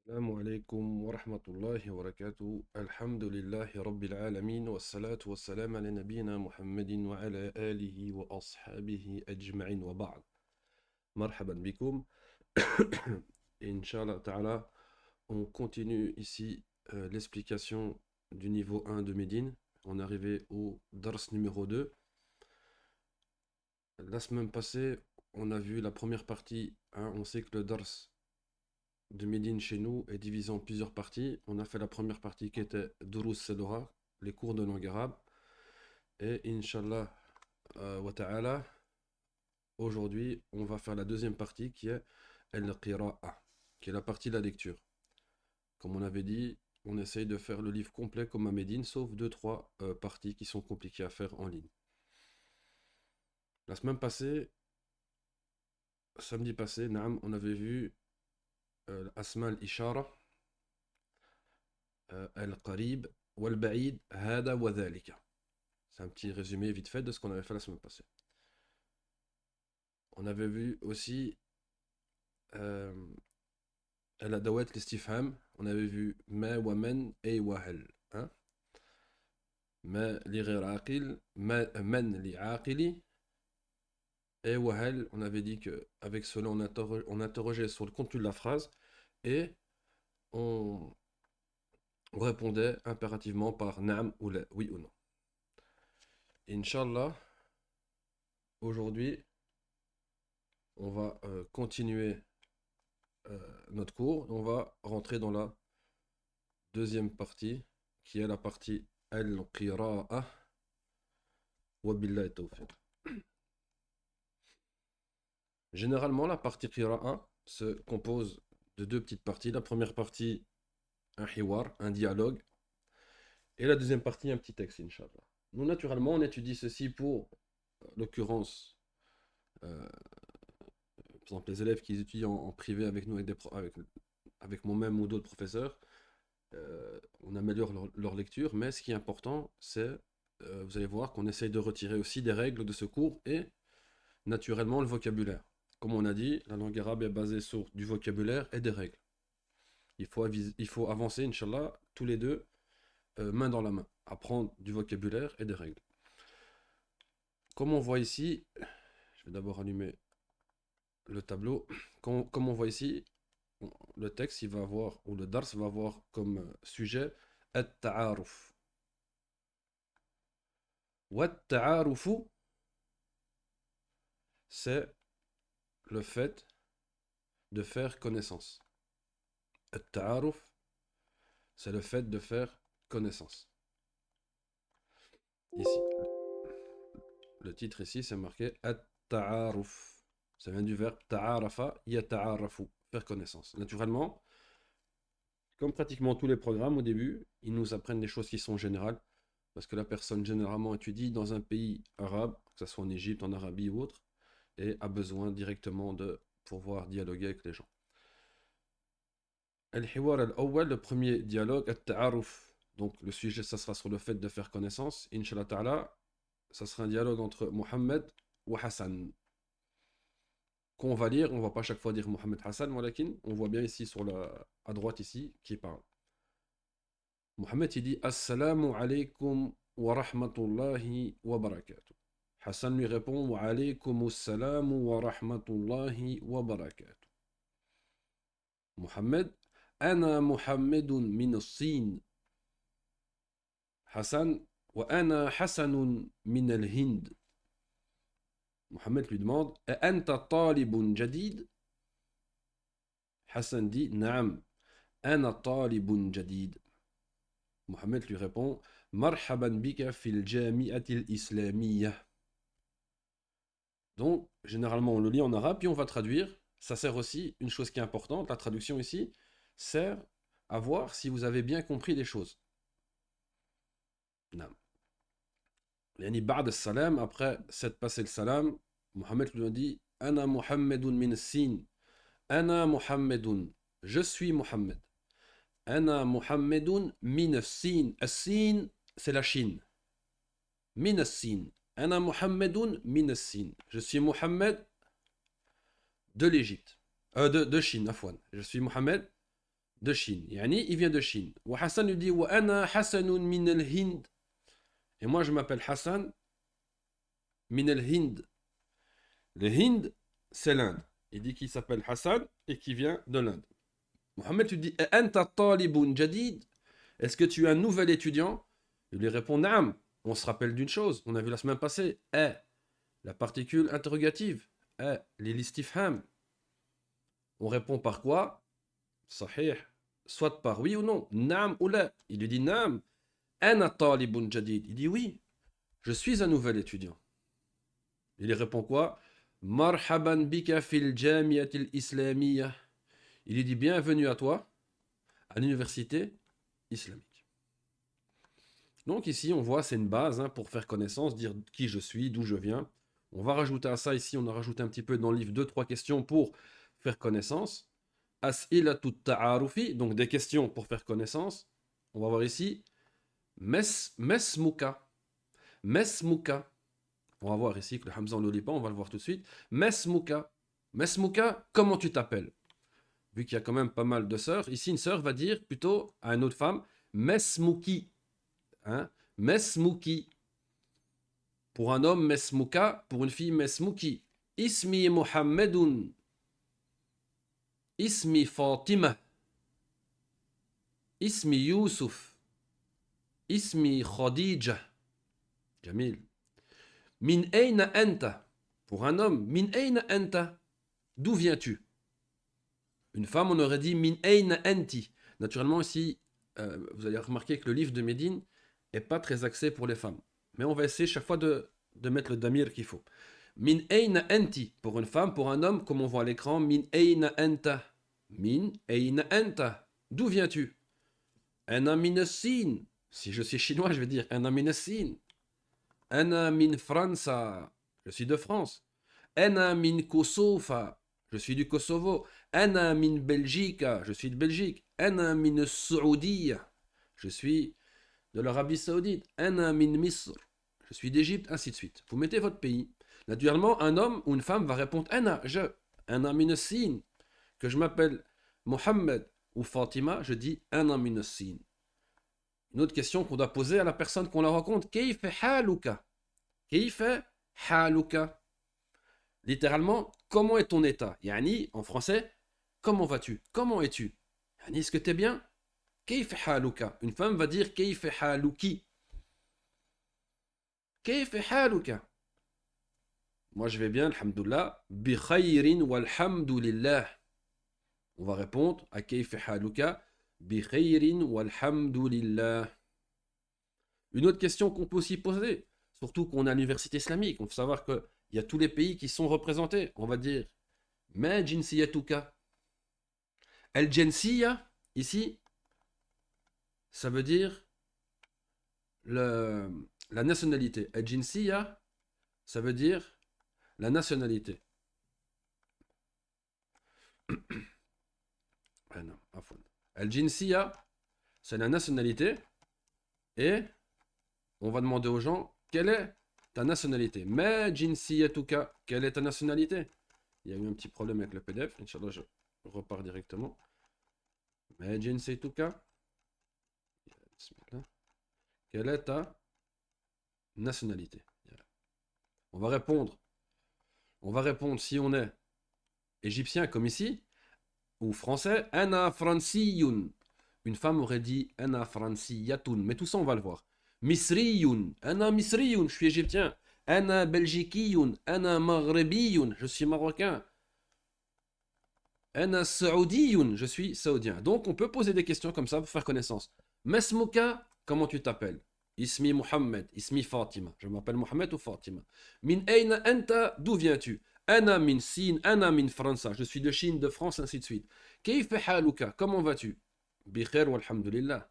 السلام عليكم ورحمة الله وبركاته. الحمد لله رب العالمين والصلاة والسلام على نبينا محمد وعلى آله وأصحابه أجمعين وبعد. مرحبا بكم. Inch'Allah Ta'ala, on continue ici l'explication du niveau 1 de Médine. On est arrivé au Dars numéro 2. La semaine passée, on a vu la première partie. On sait que le Dars de Médine chez nous est divisé en plusieurs parties. On a fait la première partie qui était Durus Sedora, les cours de langue arabe. Et Inch'Allah wa ta'ala, aujourd'hui, on va faire la deuxième partie qui est Al-Qira'a, qui est la partie de la lecture. Comme on avait dit, on essaye de faire le livre complet comme à Médine, sauf 2-3 parties qui sont compliquées à faire en ligne. La semaine passée, samedi passé, Naam, on avait vu Asma al-Ishara, Al-Qarib, Wal-Ba'id, Hada wa Dhalika. C'est un petit résumé vite fait de ce qu'on avait fait la semaine passée. On avait vu aussi euh, Al-Adawat l'Istifham. On avait vu Ma wa Men et wa hal. Hein? Ma li ghayr aqil, man li aqili et wa hal. On avait dit qu'avec cela, on interrogeait sur le contenu de la phrase et on, on répondait impérativement par Naam ou la, oui ou non. Inch'Allah, aujourd'hui, on va continuer notre cours. On va rentrer dans la deuxième partie, qui est la partie Al-Qira'a wa billahi tawfiq. Généralement, la partie Qira'a se compose de deux petites parties. La première partie, un hiwar, un dialogue, et la deuxième partie, un petit texte, Inch'Allah. Nous, naturellement, on étudie ceci pour l'occurrence, par exemple, les élèves qui étudient en privé avec nous, avec moi-même ou d'autres professeurs. On améliore leur lecture, mais ce qui est important, c'est, vous allez voir, qu'on essaye de retirer aussi des règles de ce cours et naturellement le vocabulaire. Comme on a dit, la langue arabe est basée sur du vocabulaire et des règles. Il faut avancer, Inch'Allah, tous les deux, main dans la main, apprendre du vocabulaire et des règles. Comme on voit ici, je vais d'abord allumer le tableau. Comme on voit ici, le texte, il va avoir, ou le dars va avoir comme sujet at-ta'aruf. Wat-ta'arufu, c'est le fait de faire connaissance. At-ta'aruf, c'est le fait de faire connaissance. Ici, le titre ici, c'est marqué At-ta'aruf. Ça vient du verbe ta'arafa, yata'arafu, faire connaissance. Naturellement, comme pratiquement tous les programmes au début, ils nous apprennent des choses qui sont générales, parce que la personne généralement étudie dans un pays arabe, que ce soit en Égypte, en Arabie ou autre, et a besoin directement de pouvoir dialoguer avec les gens. Al-Hiwar al-Awwal, le premier dialogue, At-Ta'aruf. Donc le sujet, ça sera sur le fait de faire connaissance. Inch'Allah Ta'ala, ça sera un dialogue entre Mohammed ou Hassan. Qu'on va lire, on va pas chaque fois dire Mohammed Hassan, walakin, on voit bien ici à droite ici, qui parle. Mohammed il dit Assalamu alaikum wa rahmatullahi wa barakatuh. Hassan lui répond Wa alaykum assalamu wa rahmatullahi wa barakatuh. Mohammed Ana Muhammadun min as-Sin. Hassan وأنا حسن من الهند. Mohammed lui demande أأنت طالب جديد. Hassan dit نعم أنا طالب جديد. Mohammed lui répond مرحبا بك في الجامعة الإسلامية. Donc, généralement, on le lit en arabe, puis on va traduire. Ça sert aussi, une chose qui est importante, la traduction ici, sert à voir si vous avez bien compris les choses. Non. Yani بعد السلام, après s'être passé le salam, Mohammed lui a dit Ana Muhammadun min sin. Ana Muhammadun. Je suis Mohammed. Ana Muhammadun min sin. As-sin, c'est la Chine. Min as-sin. Ana Muhammadun min as-sin. Je suis Mohammed de l'Égypte. De Chine, Afwan. Je suis Mohammed de Chine. Yani, il vient de Chine. Wa Hassan lui dit wa ana Hassanun min al-Hind. Et moi, je m'appelle Hassan min al-Hind. Le Hind, c'est l'Inde. Il dit qu'il s'appelle Hassan et qu'il vient de l'Inde. Mohamed, tu dis anta talibun jadid. Est-ce que tu es un nouvel étudiant? Il lui répond Naam. On se rappelle d'une chose, on a vu la semaine passée. La particule interrogative. L'istifham. On répond par quoi? Sahih. Soit par oui ou non. Naam ou la. Il lui dit Naam. Ana talibun jadid. Il dit oui, je suis un nouvel étudiant. Il lui répond quoi? Marhaban bika fil jamiatil islamiyah. Il lui dit bienvenue à toi à l'université islamique. Donc ici, on voit, c'est une base pour faire connaissance, dire qui je suis, d'où je viens. On va rajouter à ça ici, on a rajouté un petit peu dans le livre 2-3 questions pour faire connaissance. As'ilatu ta'arufi, donc des questions pour faire connaissance. On va voir ici. Mesmuka. Mesmuka. On va voir ici que le Hamza on ne le lit pas, on va le voir tout de suite. Mesmuka. Mesmuka, comment tu t'appelles? Vu qu'il y a quand même pas mal de sœurs, ici une sœur va dire plutôt à une autre femme Mesmuki. Mesmuki. Pour un homme, Mesmuka. Pour une fille, Mesmuki. Ismi Muhammadun. Ismi Fatima. Ismi Yusuf. Ismi Khadija. Jamil. Min ayna anta. Pour un homme, min ayna anta. D'où viens-tu? Une femme, on aurait dit min ayna anti. Naturellement, ici, vous allez remarquer que le livre de Médine n'est pas très axé pour les femmes. Mais on va essayer chaque fois de mettre le damir qu'il faut. Min ayna anti. Pour une femme, pour un homme, comme on voit à l'écran, min ayna anta. Min ayna anta. D'où viens-tu? Ana min sin. Si je suis chinois, je vais dire ana min sin. Ana min França. Je suis de France. Ana min Kosovo. Je suis du Kosovo. Ana min Belgica. Je suis de Belgique. Ana min Saoudia. Je suis de l'Arabie Saoudite. Ana min Misr. Je suis d'Égypte, ainsi de suite. Vous mettez votre pays. Naturellement, un homme ou une femme va répondre Ana, je. Ana min sin. Que je m'appelle Mohammed ou Fatima, je dis Ana min sin. Une autre question qu'on doit poser à la personne qu'on la rencontre. Kayf haluka? Kayf haluka? Littéralement, comment est ton état? Yani, en français, comment vas-tu? Comment es-tu? Yani, est-ce que tu es bien? Kayf haluka? Une femme va dire Kayf haluki? Kayf haluka? Moi, je vais bien, alhamdoulilah. Bi khayrin walhamdulillah. On va répondre à Kayf haluka? Bi khayrin walhamdulillah. Une autre question qu'on peut aussi poser, surtout qu'on a l'université islamique, on faut savoir qu'il y a tous les pays qui sont représentés. On va dire Ma jinsiyatuka. El jinsiya, ici, ça veut dire la nationalité. El jinsiya, ça veut dire la nationalité. Ah non, El jinsiya, c'est la nationalité. Et on va demander aux gens quelle est ta nationalité. Ma jinsiyatuka, quelle est ta nationalité? Il y a eu un petit problème avec le PDF. Inch'Allah, je repars directement. Ma jinsiyatuka. Quelle est ta nationalité? On va répondre. On va répondre si on est égyptien comme ici ou français. Ana franciyun. Une femme aurait dit Ana franciyatun. Mais tout ça, on va le voir. Misriyun. Ana misriyun. Je suis égyptien. Ana belgikiyun. Ana maghrébiyun. Je suis marocain. Ana saoudiyun. Je suis saoudien. Donc, on peut poser des questions comme ça pour faire connaissance. Mesmuka, comment tu t'appelles? Ismi Mohammed. Ismi Fatima. Je m'appelle Mohammed ou Fatima. Min ayna anta. D'où viens-tu? Ana min Sin. Ana min França. Je suis de Chine, de France, ainsi de suite. Kayf haluka. Comment vas-tu? Bikhair walhamdulillah.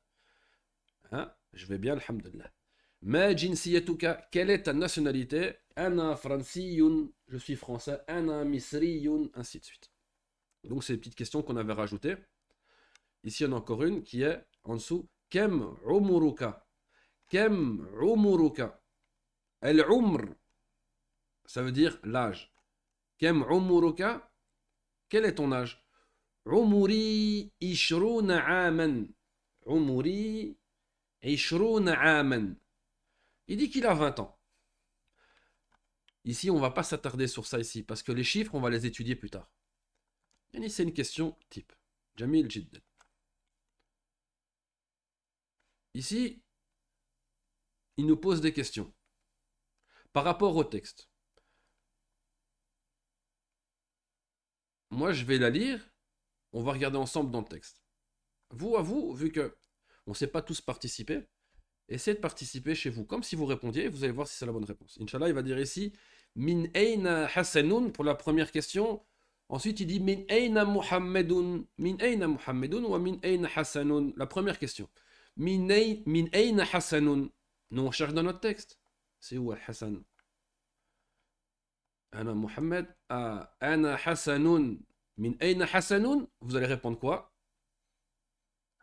Je vais bien, alhamdulillah. Ma jinsiyatuka, quelle est ta nationalité? Ana franciyun, je suis français. Ana misriyun, ainsi de suite. Donc, c'est les petites questions qu'on avait rajoutées. Ici, il y en a encore une qui est en dessous. Kem umuruka. Kem umuruka. El-umr, ça veut dire l'âge. Kem umuruka, quel est ton âge? عمري 20 عاما. عمري 20 عاما. Il dit qu'il a 20 ans. Ici, on ne va pas s'attarder sur ça ici, parce que les chiffres, on va les étudier plus tard. C'est une question type. Jamil Jiddan. Ici, il nous pose des questions par rapport au texte. Moi, je vais la lire. On va regarder ensemble dans le texte. Vous, à vous, vu que on ne sait pas tous participer, essayez de participer chez vous. Comme si vous répondiez, vous allez voir si c'est la bonne réponse. Inch'Allah, il va dire ici Min ayna Hassanun pour la première question. Ensuite, il dit Min ayna Muhammadun. Min ayna Muhammadun ou Min ayna Hassanun. La première question. Min ayna Hassanun. Nous, on cherche dans notre texte. C'est où Hassan? Ana Muhammad. Ana Hassanun. Min ayna Hassanun. Vous allez répondre quoi?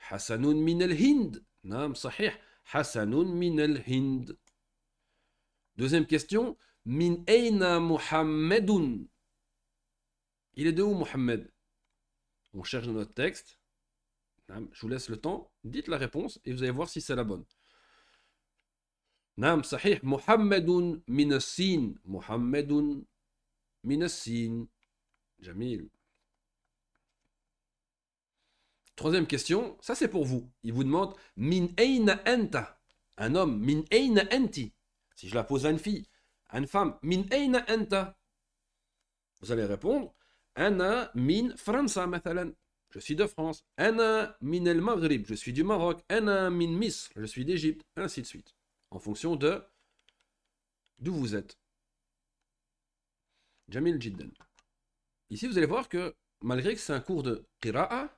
Hassanun min al-Hind. Non, sahih. Hassanun min al-Hind. Deuxième question. Min ayna Muhammadun. Il est de où Muhammad? On cherche dans notre texte. Je vous laisse le temps. Dites la réponse et vous allez voir si c'est la bonne. Nam sahih. Muhammadun min as-Sin. Muhammadun min as-Sin. Jamil. Troisième question, ça c'est pour vous. Il vous demande Min ayna anta. Un homme, Min ayna anti. Si je la pose à une fille, à une femme, Min ayna anta. Vous allez répondre Ana min França, mathalan. Je suis de France. Ana min el Maghrib. Je suis du Maroc. Ana min Misr. Je suis d'Égypte. Ainsi de suite. En fonction de d'où vous êtes. Jamil Jiddan. Ici, vous allez voir que malgré que c'est un cours de qira'a,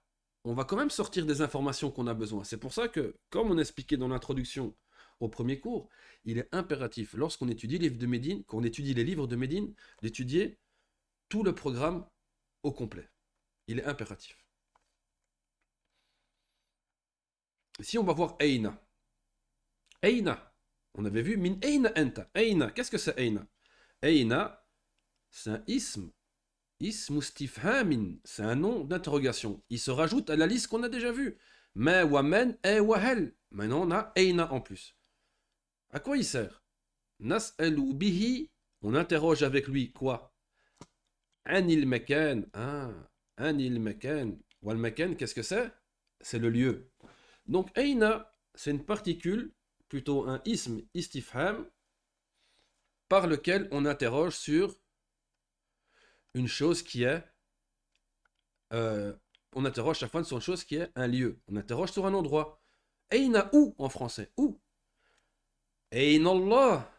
on va quand même sortir des informations qu'on a besoin. C'est pour ça que, comme on expliquait dans l'introduction au premier cours, il est impératif, lorsqu'on étudie les livres de Médine, qu'on étudie les livres de Médine, d'étudier tout le programme au complet. Il est impératif. Ici, on va voir Aina. Aina. On avait vu Min Aina Anta. Aina. Qu'est-ce que c'est Aina? Aina, c'est un ism. Ism istifhamin, c'est un nom d'interrogation. Il se rajoute à la liste qu'on a déjà vue. Ma wa men e wa hel. Maintenant, on a Aina en plus. À quoi il sert? Nas'alu bihi, on interroge avec lui quoi? Anil makan. Anil makan. Wal makan, qu'est-ce que c'est? C'est le lieu. Donc, Aina, c'est une particule, plutôt un ism istifham, par lequel on interroge sur une chose qui est... on interroge chaque fois sur une chose qui est un lieu. On interroge sur un endroit. Aina où en français? Où? Aina Allah.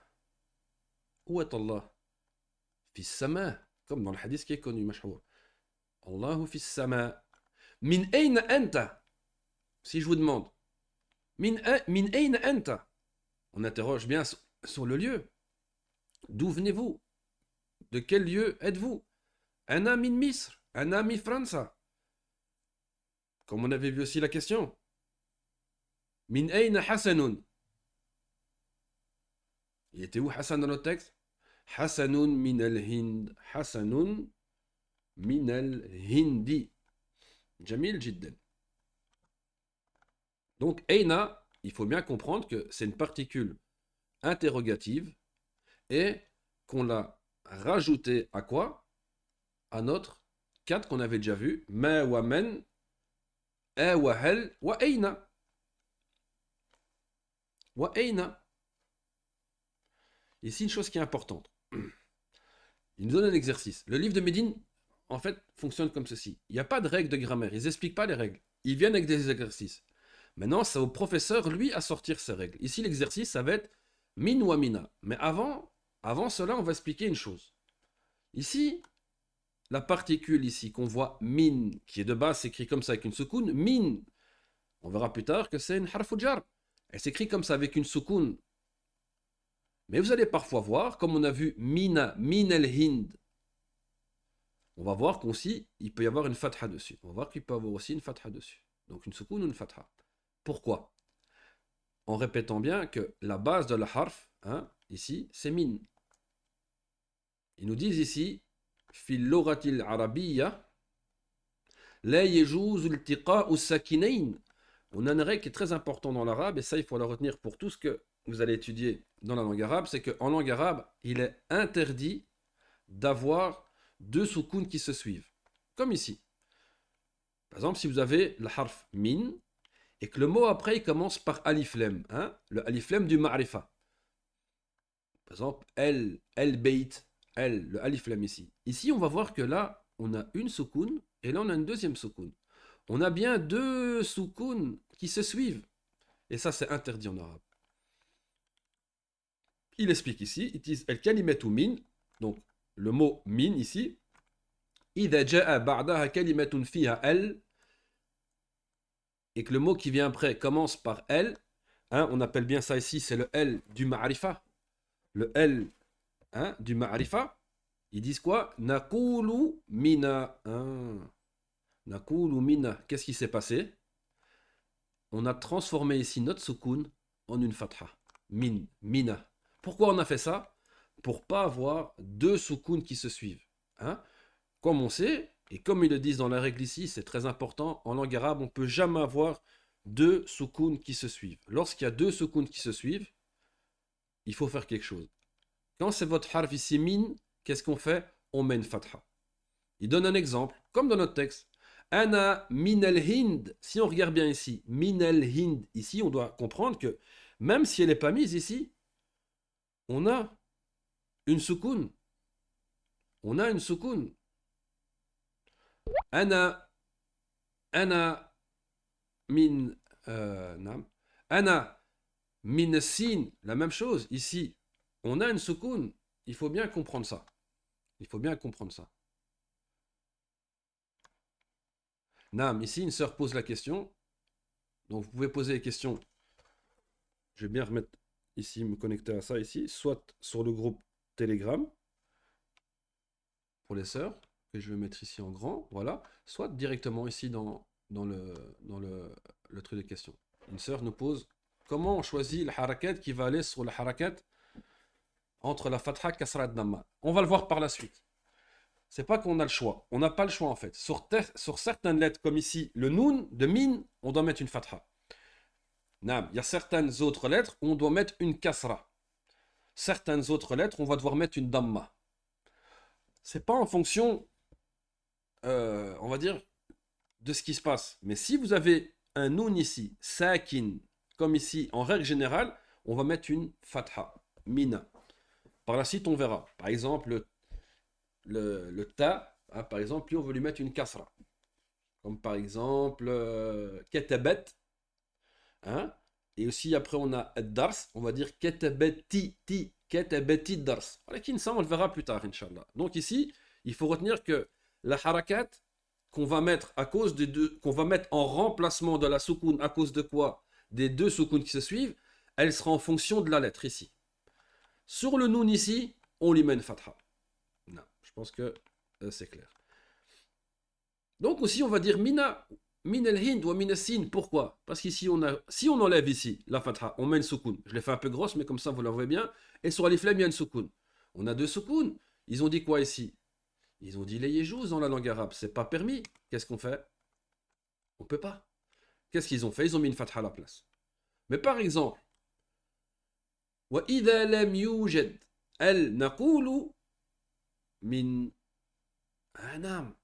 Où est Allah? Fis sama. Comme dans le hadith qui est connu, mashhour. Allahu fis sama. Min aina anta. Si je vous demande. Min aina anta. On interroge bien sur le lieu. D'où venez-vous? De quel lieu êtes-vous? Ana min Misr. Ana min França. Comme on avait vu aussi la question. Min ayna Hassanun. Il était où Hassan dans notre texte? Hassanun min al-Hind. Hassanun min al-Hindi. Jamil Jiddan. Donc, ayna, il faut bien comprendre que c'est une particule interrogative et qu'on l'a rajoutée à quoi? À notre 4 qu'on avait déjà vu. Ma wa men, a wa hal wa ayna. Wa ayna. Ici, une chose qui est importante. Il nous donne un exercice. Le livre de Médine, en fait, fonctionne comme ceci. Il n'y a pas de règles de grammaire. Ils n'expliquent pas les règles. Ils viennent avec des exercices. Maintenant, c'est au professeur, lui, à sortir ses règles. Ici, l'exercice, ça va être min wa mina. Mais avant cela, on va expliquer une chose. Ici, la particule ici qu'on voit min, qui est de base s'écrit comme ça avec une soukoun, min. On verra plus tard que c'est une harfu jar. Elle s'écrit comme ça avec une soukoun. Mais vous allez parfois voir, comme on a vu mina, min el-Hind, on va voir qu'aussi, il peut y avoir une fatha dessus. On va voir qu'il peut y avoir aussi une fatha dessus. Donc une soukoun ou une fatha. Pourquoi? En répétant bien que la base de la harf, ici, c'est min. Ils nous disent ici, fil loratil arabiyya, La yejouzu iltiqa'u sakinayn. On a une règle qui est très importante dans l'arabe, et ça, il faut la retenir pour tout ce que vous allez étudier dans la langue arabe, c'est qu'en langue arabe, il est interdit d'avoir deux soukouns qui se suivent. Comme ici. Par exemple, si vous avez le harf min, et que le mot après, il commence par alif lem, hein, le alif lem du ma'rifa. Par exemple, el beit, le alif lam ici. Ici, on va voir que là, on a une soukoun et là, on a une deuxième soukoun. On a bien deux soukouns qui se suivent. Et ça, c'est interdit en arabe. Il explique ici, il dit el kalimatu min, donc le mot min ici, إذا جاء بعدها كلمة فيها el, et que le mot qui vient après commence par el, hein, on appelle bien ça ici, c'est le el du ma'rifa. Le el, hein, du ma'rifa, ils disent quoi? Nakulu mina. Hein. Nakulu mina. Qu'est-ce qui s'est passé? On a transformé ici notre soukoun en une fatha. Min, mina. Pourquoi on a fait ça? Pour pas avoir deux soukouns qui se suivent. Hein. Comme on sait, et comme ils le disent dans la règle ici, c'est très important, en langue arabe, on ne peut jamais avoir deux soukouns qui se suivent. Lorsqu'il y a deux soukouns qui se suivent, il faut faire quelque chose. Quand c'est votre harf ici min, qu'est-ce qu'on fait? On met une fatha. Il donne un exemple, comme dans notre texte. Ana min al hind. Si on regarde bien ici, min al hind, ici, on doit comprendre que même si elle n'est pas mise ici, on a une soukoun. On a une soukoun. Ana min ana min sin, la même chose ici. On a une soukoun. Il faut bien comprendre ça. Il faut bien comprendre ça. Nam, ici, une sœur pose la question. Donc, vous pouvez poser les questions. Je vais bien remettre ici, me connecter à ça ici. Soit sur le groupe Telegram, pour les sœurs, que je vais mettre ici en grand, voilà. Soit directement ici dans le truc de questions. Une sœur nous pose, comment on choisit le harakat qui va aller sur le harakat entre la fatha kasra et damma? On va le voir par la suite. C'est pas qu'on a le choix. On n'a pas le choix en fait. Sur certaines lettres, comme ici, le noun de min, on doit mettre une fatha. Il y a certaines autres lettres où on doit mettre une kasra. Certaines autres lettres, on va devoir mettre une damma. C'est pas en fonction, on va dire, de ce qui se passe. Mais si vous avez un noun ici, sakin, comme ici, en règle générale, on va mettre une fatha, mina. Par la suite, on verra. Par exemple, le ta, hein, par exemple, lui, on veut lui mettre une kasra. Comme par exemple, ketabet. Hein? Et aussi, après, on a dars. On va dire ketabeti, ketabeti dars. Ça, on le verra plus tard, Inch'Allah. Donc ici, il faut retenir que la harakat qu'on va mettre à cause des deux, qu'on va mettre en remplacement de la soukoun à cause de quoi? Des deux soukouns qui se suivent, elle sera en fonction de la lettre ici. Sur le noun ici, on lui met une fatha. Non, je pense que c'est clair. Donc aussi, on va dire mina, min al-hind ou min al-sin. Pourquoi? Parce qu'ici, si on enlève ici la fatha, on met une soukoun. Je l'ai fait un peu grosse, mais comme ça, vous la voyez bien. Et sur alif lam, il y a une soukoun. On a deux soukouns. Ils ont dit quoi ici? Ils ont dit les yéjouz dans la langue arabe. C'est pas permis. Qu'est-ce qu'on fait? On peut pas. Qu'est-ce qu'ils ont fait? Ils ont mis une fatha à la place. Mais par exemple, wa idha lam yujad al naqulu min anam.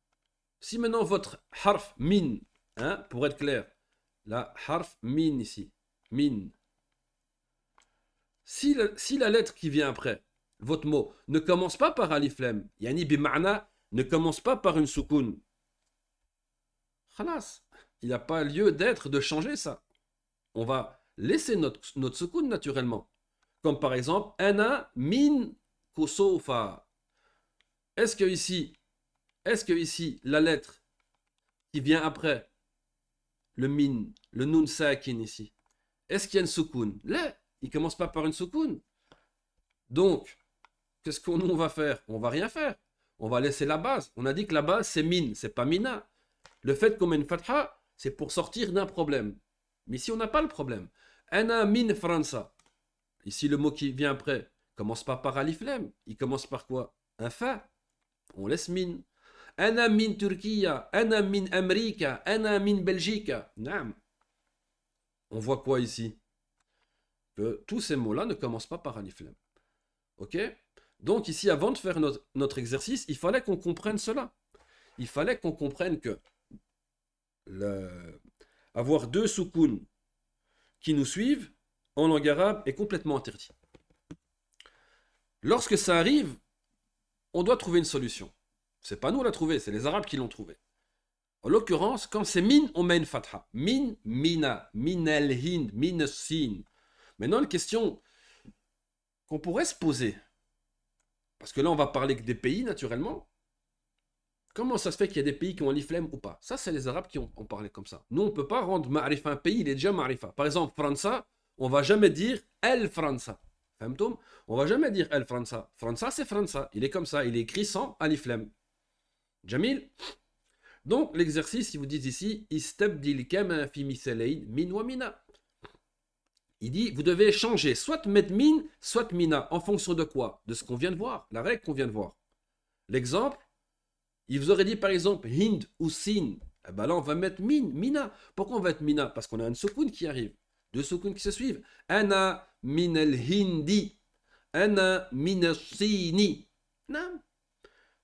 Si maintenant votre harf min, hein, pour être clair, la harf min ici, min. Si la lettre qui vient après, votre mot, ne commence pas par alif lam, yani bima'na, ne commence pas par une soukoun, khalas, il n'y a pas lieu d'être de changer ça. On va laisser notre soukoun naturellement. Comme par exemple, ana min kusofa. Est-ce que ici, la lettre qui vient après le min, le nun sakin ici, est-ce qu'il y a une soukoun? Là, il ne commence pas par une soukoun. Donc, qu'est-ce qu'on va faire? On va rien faire. On va laisser la base. On a dit que la base, c'est min, c'est pas mina. Le fait qu'on met une fatha, c'est pour sortir d'un problème. Mais ici, on n'a pas le problème. Ana min fransa. Ici, le mot qui vient après commence pas par alif lam. Il commence par quoi? Un fa. On laisse min. أنا من تركيا, أنا من أمريكا, أنا من بلجيك. نعم. On voit quoi ici? Que tous ces mots-là ne commencent pas par alif lam. Ok? Donc ici, avant de faire notre exercice, il fallait qu'on comprenne cela. Il fallait qu'on comprenne que avoir deux soukouns qui nous suivent en langue arabe est complètement interdit. Lorsque ça arrive, on doit trouver une solution. C'est pas nous qui l'avons trouvé, c'est les Arabes qui l'ont trouvé. En l'occurrence, quand c'est min, on met une fatha. Min, mina, min al-hind, min sin. Maintenant, une question qu'on pourrait se poser, parce que là, on va parler que des pays, naturellement. Comment ça se fait qu'il y a des pays qui ont alif lam ou pas? Ça, c'est les Arabes qui ont parlé comme ça. Nous, on ne peut pas rendre ma'rifa un pays, il est déjà ma'rifa. Par exemple, França, on ne va jamais dire El França. On ne va jamais dire El França. França, c'est França. Il est comme ça. Il est écrit sans alif lam. Jamil? Donc, l'exercice, ils vous disent ici, Istabdil kama fi misalayn min wa mina. Il dit, vous devez changer, soit mettre min, soit mina. En fonction de quoi? De ce qu'on vient de voir, la règle qu'on vient de voir. L'exemple, il vous aurait dit par exemple Hind ou Sin. Eh ben là, on va mettre min, mina. Pourquoi on va mettre mina? Parce qu'on a une soukoun qui arrive. Deux soukouns qui se suivent. Ana min al-hindi. Ana min al-sini. Non.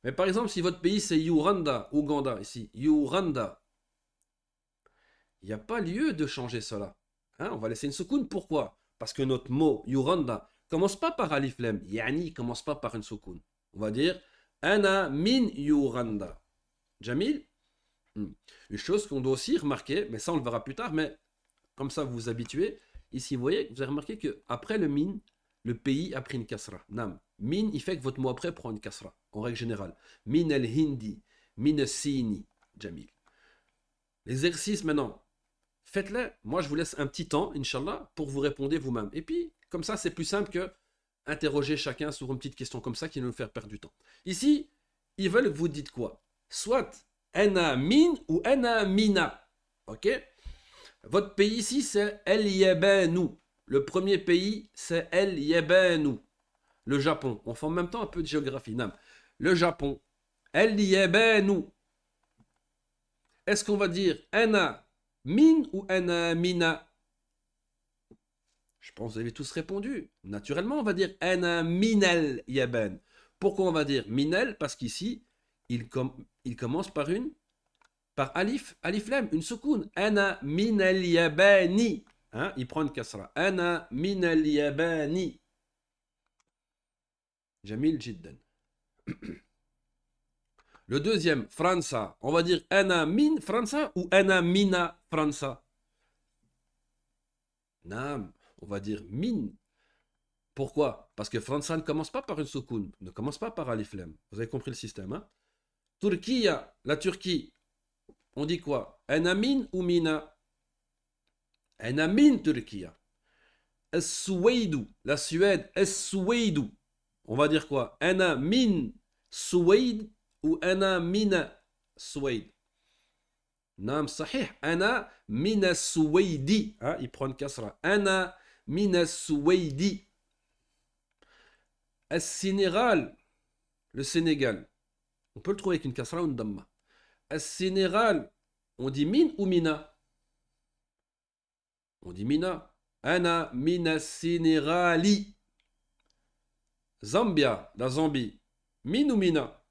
Mais par exemple, si votre pays c'est Uganda, Ouganda, ici, Uganda, il n'y a pas lieu de changer cela. Hein, on va laisser une soukoun. Pourquoi? Parce que notre mot Uganda commence pas par alif lam. Yani commence pas par une soukoun. On va dire Ana min Uganda. Jamil? Une chose qu'on doit aussi remarquer, mais ça on le verra plus tard, mais comme ça vous vous habituez. Ici, vous voyez, vous avez remarqué qu'après le min, le pays a pris une kasra. Nam. Min, il fait que votre mot après prend une kasra, en règle générale. Min al-hindi, min al-sini. Jamil. L'exercice maintenant, faites-le. Moi, je vous laisse un petit temps, Inch'Allah, pour vous répondre vous-même. Et puis, comme ça, c'est plus simple que interroger chacun sur une petite question comme ça qui va nous faire perdre du temps. Ici, ils veulent que vous dites quoi? Soit ana min ou ana mina. Ok? Votre pays ici, c'est El Yabanu. Le premier pays, c'est El Yabanu. Le Japon. On fait en même temps un peu de géographie. Non. Le Japon. El Yabanu. Est-ce qu'on va dire ana min ou ana mina? Je pense que vous avez tous répondu. Naturellement, on va dire ana minal yaban. Pourquoi on va dire minal? Parce qu'ici, il commence par alif lam, une soukoun. Ana minal yabani. Hein, il prend une kasra. Ana minal yabani. Jamil jiddan. Le deuxième, França. On va dire ana min França ou ana mina França? Nam. On va dire min. Pourquoi? Parce que França ne commence pas par une soukoun, ne commence pas par alif lam. Vous avez compris le système, hein? Turquia, la Turquie. On dit quoi? Ana min ou mina? Ana min Turquia. As-Suwaidou, la Suède, As-Suwaidou. On va dire quoi? Ana min Suwaid ou ana mina Suwaid? Nam sahih. Ana mina Suwaidi. Il prend une kasra. Ana mina Suwaidi. As-Sénégal, le Sénégal. On peut le trouver avec une kasra ou une damma. As-Sénégal, on dit min ou mina? On dit mina. Ana mina Sénégali. Zambia, la Zambie. Min ou mina?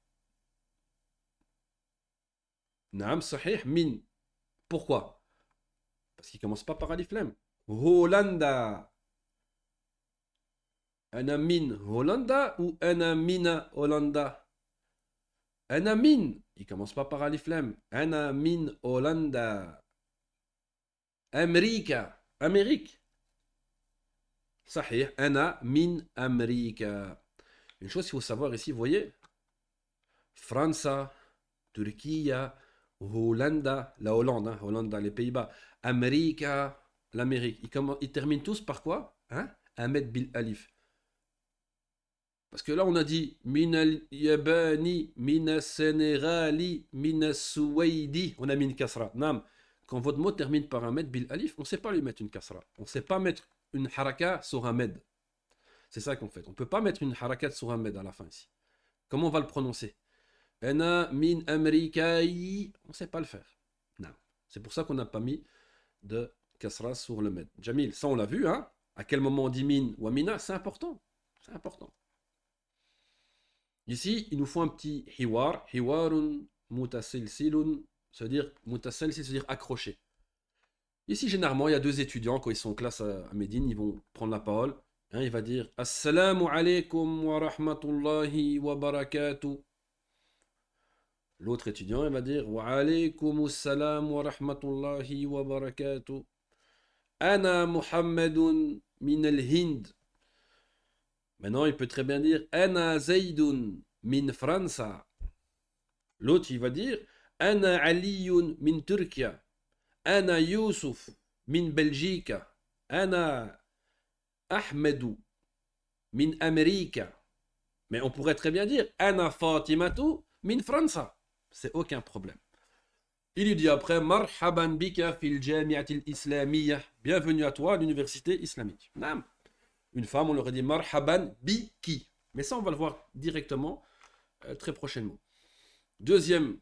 Naam, sahih, min. Pourquoi? Parce qu'il ne commence pas par alif lam. Hollanda. Ana min Hollanda ou ana mina Hollanda? Ana min. Il ne commence pas par alif lam. Ana min Hollanda. Amerika. Amérique. Sahih. Ana min Amerika. Une chose qu'il faut savoir ici, vous voyez, França, Turquie, Hollanda, la Hollande, hein, Hollanda, les Pays-Bas, Amerika, l'Amérique. Ils terminent tous par quoi? Hein? Ahmed bil alif. Parce que là, on a dit min al-Yabani, min al-Sénégali, min al-Suwaidi. On a mis une kasra. Nam. Quand votre mot termine par un med bil alif, on ne sait pas lui mettre une kasra. On ne sait pas mettre une haraka sur un med. C'est ça qu'on fait. On ne peut pas mettre une harakat sur un med à la fin ici. Comment on va le prononcer? Ana min amrikai. On ne sait pas le faire. Non. C'est pour ça qu'on n'a pas mis de kasra sur le med. Jamil, ça on l'a vu, hein. À quel moment on dit min ou amina, c'est important. C'est important. Ici, il nous faut un petit hiwar. Hiwarun mutasilsilun. Ça veut dire mutasilsil, ça veut dire accroché. Ici, généralement, il y a deux étudiants, quand ils sont en classe à Médine, ils vont prendre la parole. Hein, il va dire Assalamu alaikum wa rahmatullahi wa barakatuh. L'autre étudiant, il va dire Wa alaikum assalam wa rahmatullahi wa barakatuh. Ana Muhammadun min al-Hind. Maintenant, il peut très bien dire Ana Zaydun min França. L'autre, il va dire Ana Aliyun min Turquia. Ana Youssouf min Belgique. Ana Ahmedou min Amérique. Mais on pourrait très bien dire Ana Fatimatu min França. C'est aucun problème. Il lui dit après Marhaban bika fil jami'atil islamiyya. Bienvenue à toi à l'université islamique. Nam. Une femme, on leur aurait dit Marhaban biki. Mais ça, on va le voir directement très prochainement. Deuxième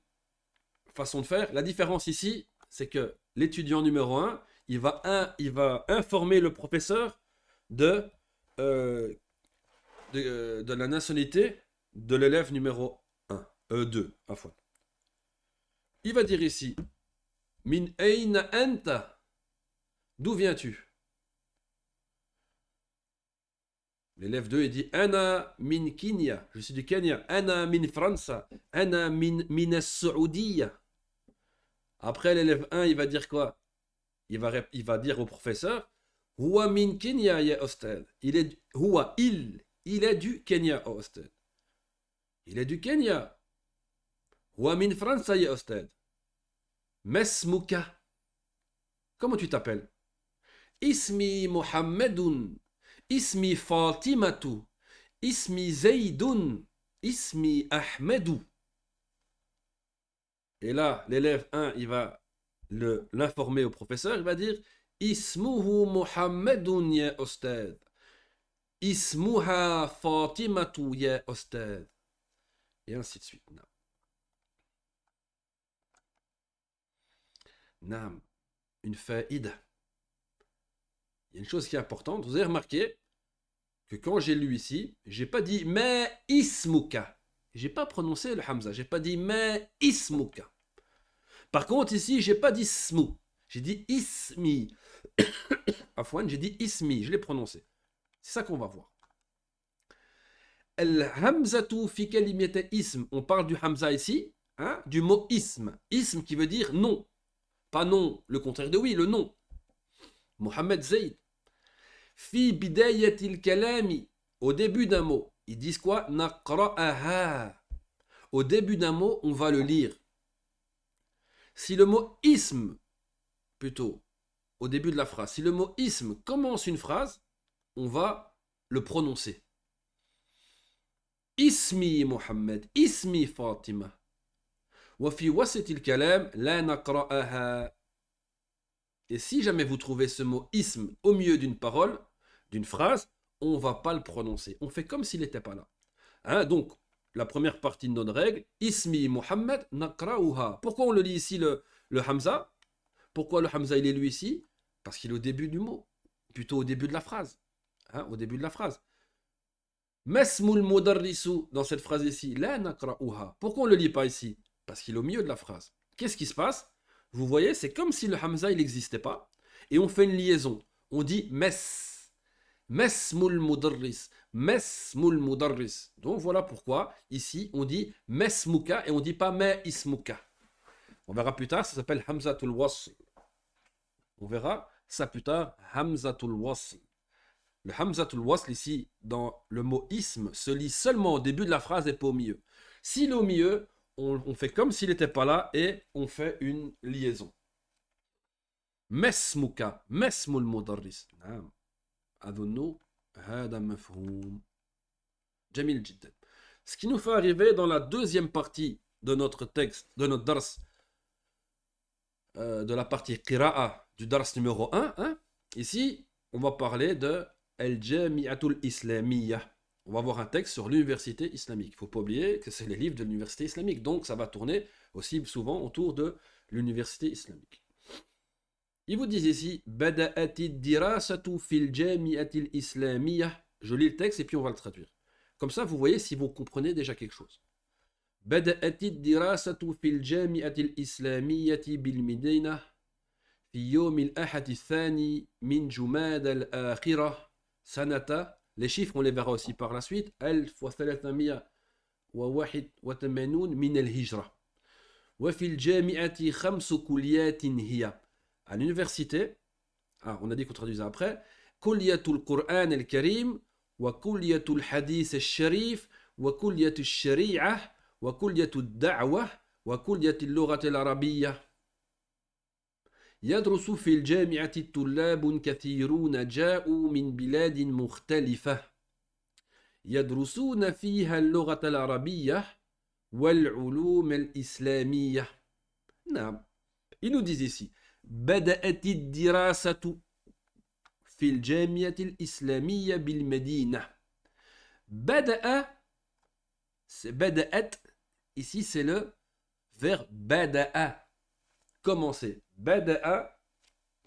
façon de faire, la différence ici, c'est que l'étudiant numéro 1, il va informer le professeur de la nationalité de l'élève numéro 2, à fois. Il va dire ici Min ayna anta. D'où viens-tu? L'élève 2, il dit Ana min Kenya. Je suis du Kenya. Ana min França. Ana min Saoudia. Après, l'élève 1, il va dire quoi? Il va dire au professeur Huwa min Kenya ya Ostad. Il est du Kenya, oh Ostad. Il est du Kenya. Huwa min França ya Ostad. Mesmuka. Comment tu t'appelles? Ismi Mohammedun. Ismi Fatimatu. Ismi Zaydun. Ismi Ahmedou. Et là, l'élève 1, il va l'informer au professeur. Il va dire Ismuhu Mohammedun ya Ostad. Ismuha Fatimatu ya Ostad. Et ainsi de suite. Nam. Une faïda. Il y a une chose qui est importante. Vous avez remarqué que quand j'ai lu ici, j'ai pas dit mais ismuka. J'ai pas prononcé le hamza. J'ai pas dit mais ismuka. Par contre, ici, j'ai pas dit smu. J'ai dit ismi. Afwan, j'ai dit ismi. Je l'ai prononcé. C'est ça qu'on va voir. El hamzatu fi kalimata ism. On parle du hamza ici, hein, du mot ism. Ism qui veut dire non. Pas non, le contraire de oui, le non. Mohamed Zayd. Fi bidayatil kalami. Au début d'un mot. Ils disent quoi? Naqra'aha. Au début d'un mot, on va le lire. Si le mot ism, plutôt, au début de la phrase, si le mot ism commence une phrase, on va le prononcer. Ismi Mohammed, ismi Fatima. Wa fi wasatil kalam, la naqra'aha. Et si jamais vous trouvez ce mot ism au milieu d'une parole, d'une phrase, on ne va pas le prononcer. On fait comme s'il n'était pas là. Hein, donc, la première partie de notre règle, Ismi Muhammad naqra'uha. Pourquoi on le lit ici le hamza? Pourquoi le hamza il est lu ici? Parce qu'il est au début du mot, plutôt au début de la phrase. Hein, au début de la phrase. Mesmul mudarrisu, dans cette phrase ici, la naqra'uha. Pourquoi on ne le lit pas ici? Parce qu'il est au milieu de la phrase. Qu'est-ce qui se passe? Vous voyez, c'est comme si le hamza il n'existait pas. Et on fait une liaison. On dit mes. Mesmul mudarris. Mesmul mudarris. Donc voilà pourquoi ici on dit mesmuka et on ne dit pas me ismuka. On verra plus tard, ça s'appelle hamzatul wasl. On verra ça plus tard, hamzatul wasl. Le hamzatul wasl ici, dans le mot ism, se lit seulement au début de la phrase et pas au milieu. S'il est au milieu, on fait comme s'il n'était pas là et on fait une liaison. Mesmuka, mesmul mudarris. أظن هذا مفهوم جميل جدا. Ce qui nous fait arriver dans la deuxième partie de notre texte, de notre dars, de la partie qira'a du dars numéro 1. Hein. Ici, on va parler de Al-Jami'atul Islamiyya. on va avoir un texte sur l'université islamique. Il ne faut pas oublier que c'est les livres de l'université islamique. Donc, ça va tourner aussi souvent autour de l'université islamique. Il vous dit ici, Bada'ati dirasatu fil jami'ati islamiyah. Je lis le texte et puis on va le traduire. Comme ça, vous voyez si vous comprenez déjà quelque chose. Bada'ati dirasatu fil jami'ati islamiyati bil Medina fi yawm al-ahad al-thani min Jumad al-akhirah sanata. Les chiffres, on les verra aussi par la suite. 1381 min al-hijra. Wa fil jami'ati khamsu kulliyatin hiya. À l'université, on a dit qu'on traduisait après, Kulliyatul Qur'an al-Karim, wa Kulliyatul Hadith al-Sharif, wa Kulliyatul Shari'ah, wa Kulliyatul Da'wah, wa Kulliyatul Lughat al-Arabiyyah. يدرس في الجامعة طلاب كثيرون جاءوا من بلاد مختلفة يدرسون فيها اللغة العربية والعلوم الإسلامية. نعم. Ils nous disent ici بدأت الدراسة في الجامعة الإسلامية بالمدينة. بدأت, ici c'est le verbe بدأ, commencer. بدأ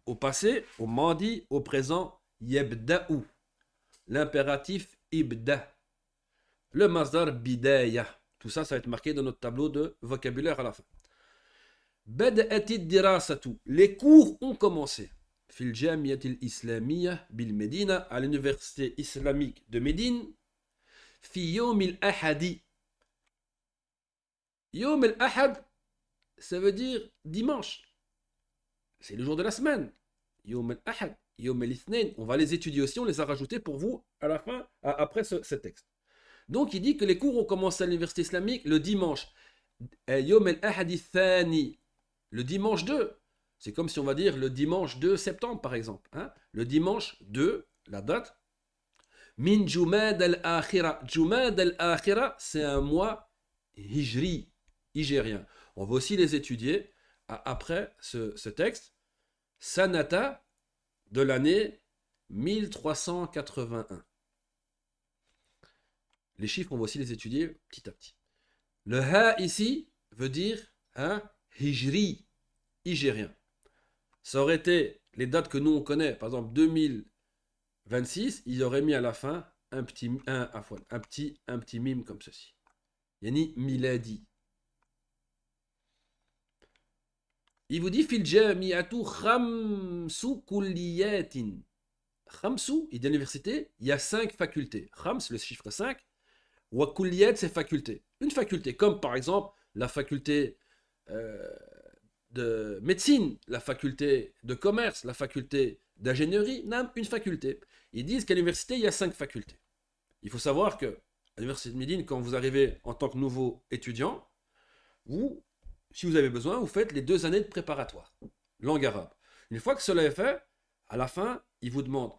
au passé, au mandi, au présent, يبدأ. L'impératif ibda. Le masdar bidaya. Tout ça, ça va être marqué dans notre tableau de vocabulaire à la fin. بدأت الدراسة. Les cours ont commencé. في الجامعة الإسلامية بالمدينة, à l'université islamique de Médine. في يوم الأحد. يوم الأحد, ça veut dire dimanche. C'est le jour de la semaine. يوم الأحد, يوم الاثنين. On va les étudier aussi, on les a rajoutés pour vous à la fin, après ce texte. Donc il dit que les cours ont commencé à l'université islamique le dimanche. يوم الأحد الثاني. Le dimanche 2, c'est comme si on va dire le dimanche 2 septembre par exemple. Hein? Le dimanche 2, la date. Min Jumad al-Akhira. Jumad al-Akhira, c'est un mois hijri, hijrien. On va aussi les étudier après ce texte. Sanata, de l'année 1381. Les chiffres, on va aussi les étudier petit à petit. Le ha ici veut dire hijri, hijrien. Ça aurait été les dates que nous on connaît, par exemple 2026, il aurait mis à la fin un petit mime comme ceci. Yani miladi. Il vous dit fil jami'atu khamsu kulliyatin. Khamsu, il dit à l'université, il y a 5 facultés. Khams, le chiffre 5. Wa kulliyat, c'est faculté. Une faculté, comme par exemple la faculté de médecine, la faculté de commerce, la faculté d'ingénierie, une faculté. Ils disent qu'à l'université, il y a 5 facultés. Il faut savoir que à l'université de Médine, quand vous arrivez en tant que nouveau étudiant, vous, si vous avez besoin, vous faites les 2 années de préparatoire, langue arabe. Une fois que cela est fait, à la fin, ils vous demandent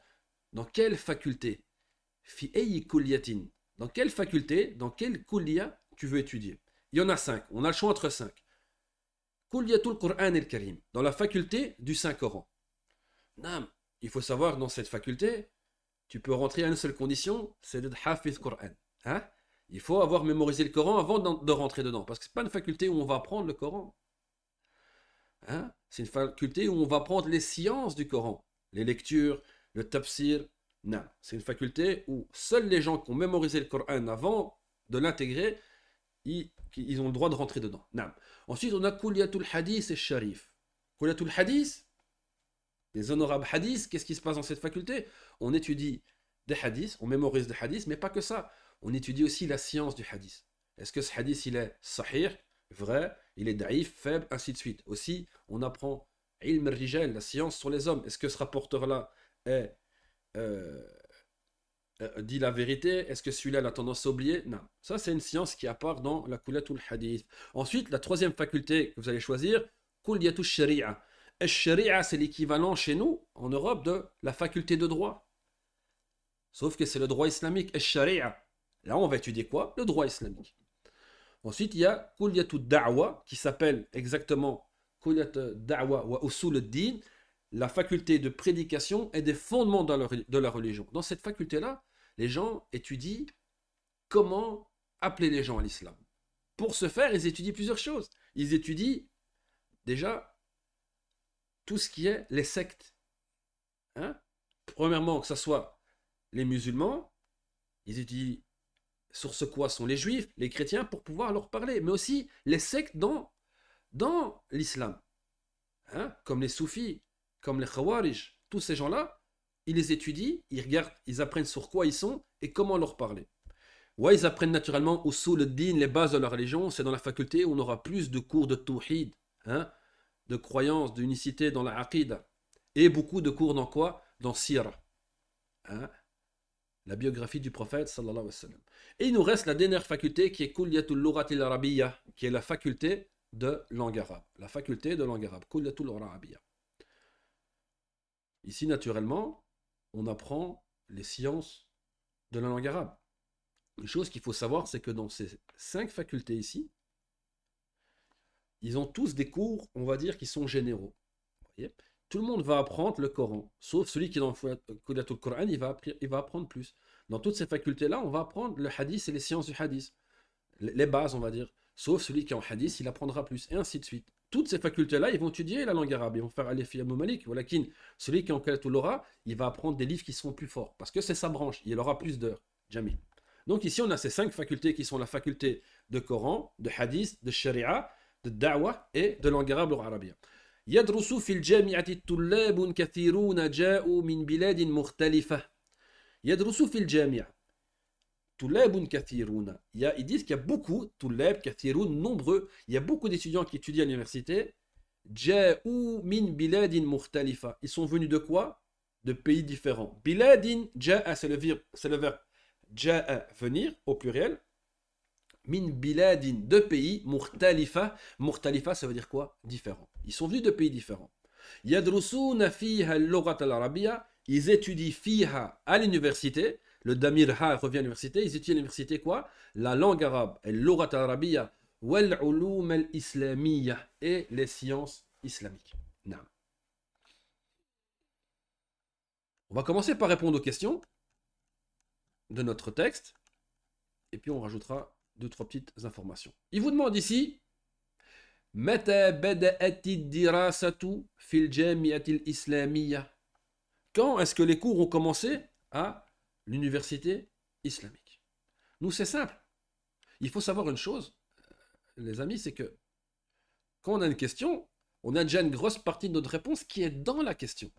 dans quelle faculté, fi ayyi kulliyatin, dans quelle faculté, dans quelle kulliya tu veux étudier. Il y en a 5, on a le choix entre 5. Kulliyatul Qur'an al-Karim, dans la faculté du Saint-Coran. Il faut savoir que dans cette faculté, tu peux rentrer à une seule condition, c'est d'être hafiz Qur'an. Il faut avoir mémorisé le Coran avant de rentrer dedans, parce que ce n'est pas une faculté où on va apprendre le Coran. C'est une faculté où on va apprendre les sciences du Coran, les lectures, le tafsir. Non, c'est une faculté où seuls les gens qui ont mémorisé le Coran avant de l'intégrer, ils ont le droit de rentrer dedans. Non. Ensuite, on a Kulliyatul Hadith et Sharif. Kulliyatul Hadith, les honorables hadiths, qu'est-ce qui se passe dans cette faculté? On étudie des hadiths, on mémorise des hadiths, mais pas que ça. On étudie aussi la science du hadith. Est-ce que ce hadith, il est sahih, vrai, il est daïf, faible, ainsi de suite. Aussi, on apprend ilm al-rijal, la science sur les hommes. Est-ce que ce rapporteur-là dit la vérité? Est-ce que celui-là a tendance à oublier? Non. Ça, c'est une science qui apparaît dans la Kulliyatul Hadith. Ensuite, la troisième faculté que vous allez choisir, Kulliyatul Sharia. Le Sharia, c'est l'équivalent chez nous, en Europe, de la faculté de droit. Sauf que c'est le droit islamique. Le Sharia. Là, on va étudier quoi? Le droit islamique. Ensuite, il y a Kulliyatul Da'wa, qui s'appelle exactement Kulliyatul Da'wa wa Usul ad-Din, la faculté de prédication et des fondements de la religion. Dans cette faculté-là, les gens étudient comment appeler les gens à l'islam. Pour ce faire, ils étudient plusieurs choses. Ils étudient déjà tout ce qui est les sectes. Hein? Premièrement, que ce soit les musulmans, ils étudient sur ce quoi sont les juifs, les chrétiens, pour pouvoir leur parler, mais aussi les sectes dans l'islam. Hein? Comme les soufis, comme les khawarij, tous ces gens-là, ils les étudient, ils regardent, ils apprennent sur quoi ils sont et comment leur parler. Ouais, ils apprennent naturellement usul ad-din, les bases de la religion. C'est dans la faculté où on aura plus de cours de tawhid, hein, de croyance, d'unicité dans la aqida. Et beaucoup de cours dans quoi? Dans sira, hein, la biographie du prophète sallallahu alayhi wa sallam. Et il nous reste la dernière faculté qui est kulliyatul lughatil arabiyya, qui est la faculté de langue arabe. La faculté de langue arabe, kulliyatul lughatil arabiyya. Ici, naturellement, on apprend les sciences de la langue arabe. Une chose qu'il faut savoir, c'est que dans ces 5 facultés ici, ils ont tous des cours, on va dire, qui sont généraux. Vous voyez, tout le monde va apprendre le Coran, sauf celui qui est dans le Coran, il va apprendre plus. Dans toutes ces facultés-là, on va apprendre le hadith et les sciences du hadith. Les bases, on va dire. Sauf celui qui est en hadith, il apprendra plus, et ainsi de suite. Toutes ces facultés-là, ils vont étudier la langue arabe, ils vont faire Alif Yam Malik. Walakin, celui qui est en Qalatul Lugha, il va apprendre des livres qui seront plus forts, parce que c'est sa branche, il aura plus d'heures. Jamil. Donc ici, on a ces 5 facultés qui sont la faculté de Coran, de Hadith, de Sharia, de Da'wah et de langue arabe ou arabia. يدرس في الجامعة طلاب كثيرون جاءوا من بلاد مختلفة. يدرس في الجامعة طلاب كثيرون. Ils disent qu'il y a beaucoup, طلاب كثيرون, nombreux, il y a beaucoup d'étudiants qui étudient à l'université. جاءوا من بلاد مختلفة. Ils sont venus de quoi? De pays différents. بلاد جاء, c'est le verbe Ja'a, venir, au pluriel. Min biladin, de pays. Mukhtalifa. Mukhtalifa, ça veut dire quoi? Différent. Ils sont venus de pays différents. Yadrusuna fiha al-lughat al-arabiyya. Ils étudient fiha à l'université. Le damir ha revient à l'université. Ils étudient à l'université quoi? La langue arabe. Al-lughat al-arabiyya. Wal-ulum al-islamiyya. Et les sciences islamiques. Naam. On va commencer par répondre aux questions de notre texte, et puis on rajoutera 2-3 petites informations. Il vous demande ici متى بدأت الدراسة في الجامعة الإسلامية. Quand est-ce que les cours ont commencé à l'université islamique? Nous, c'est simple. Il faut savoir une chose, les amis, c'est que quand on a une question, on a déjà une grosse partie de notre réponse qui est dans la question.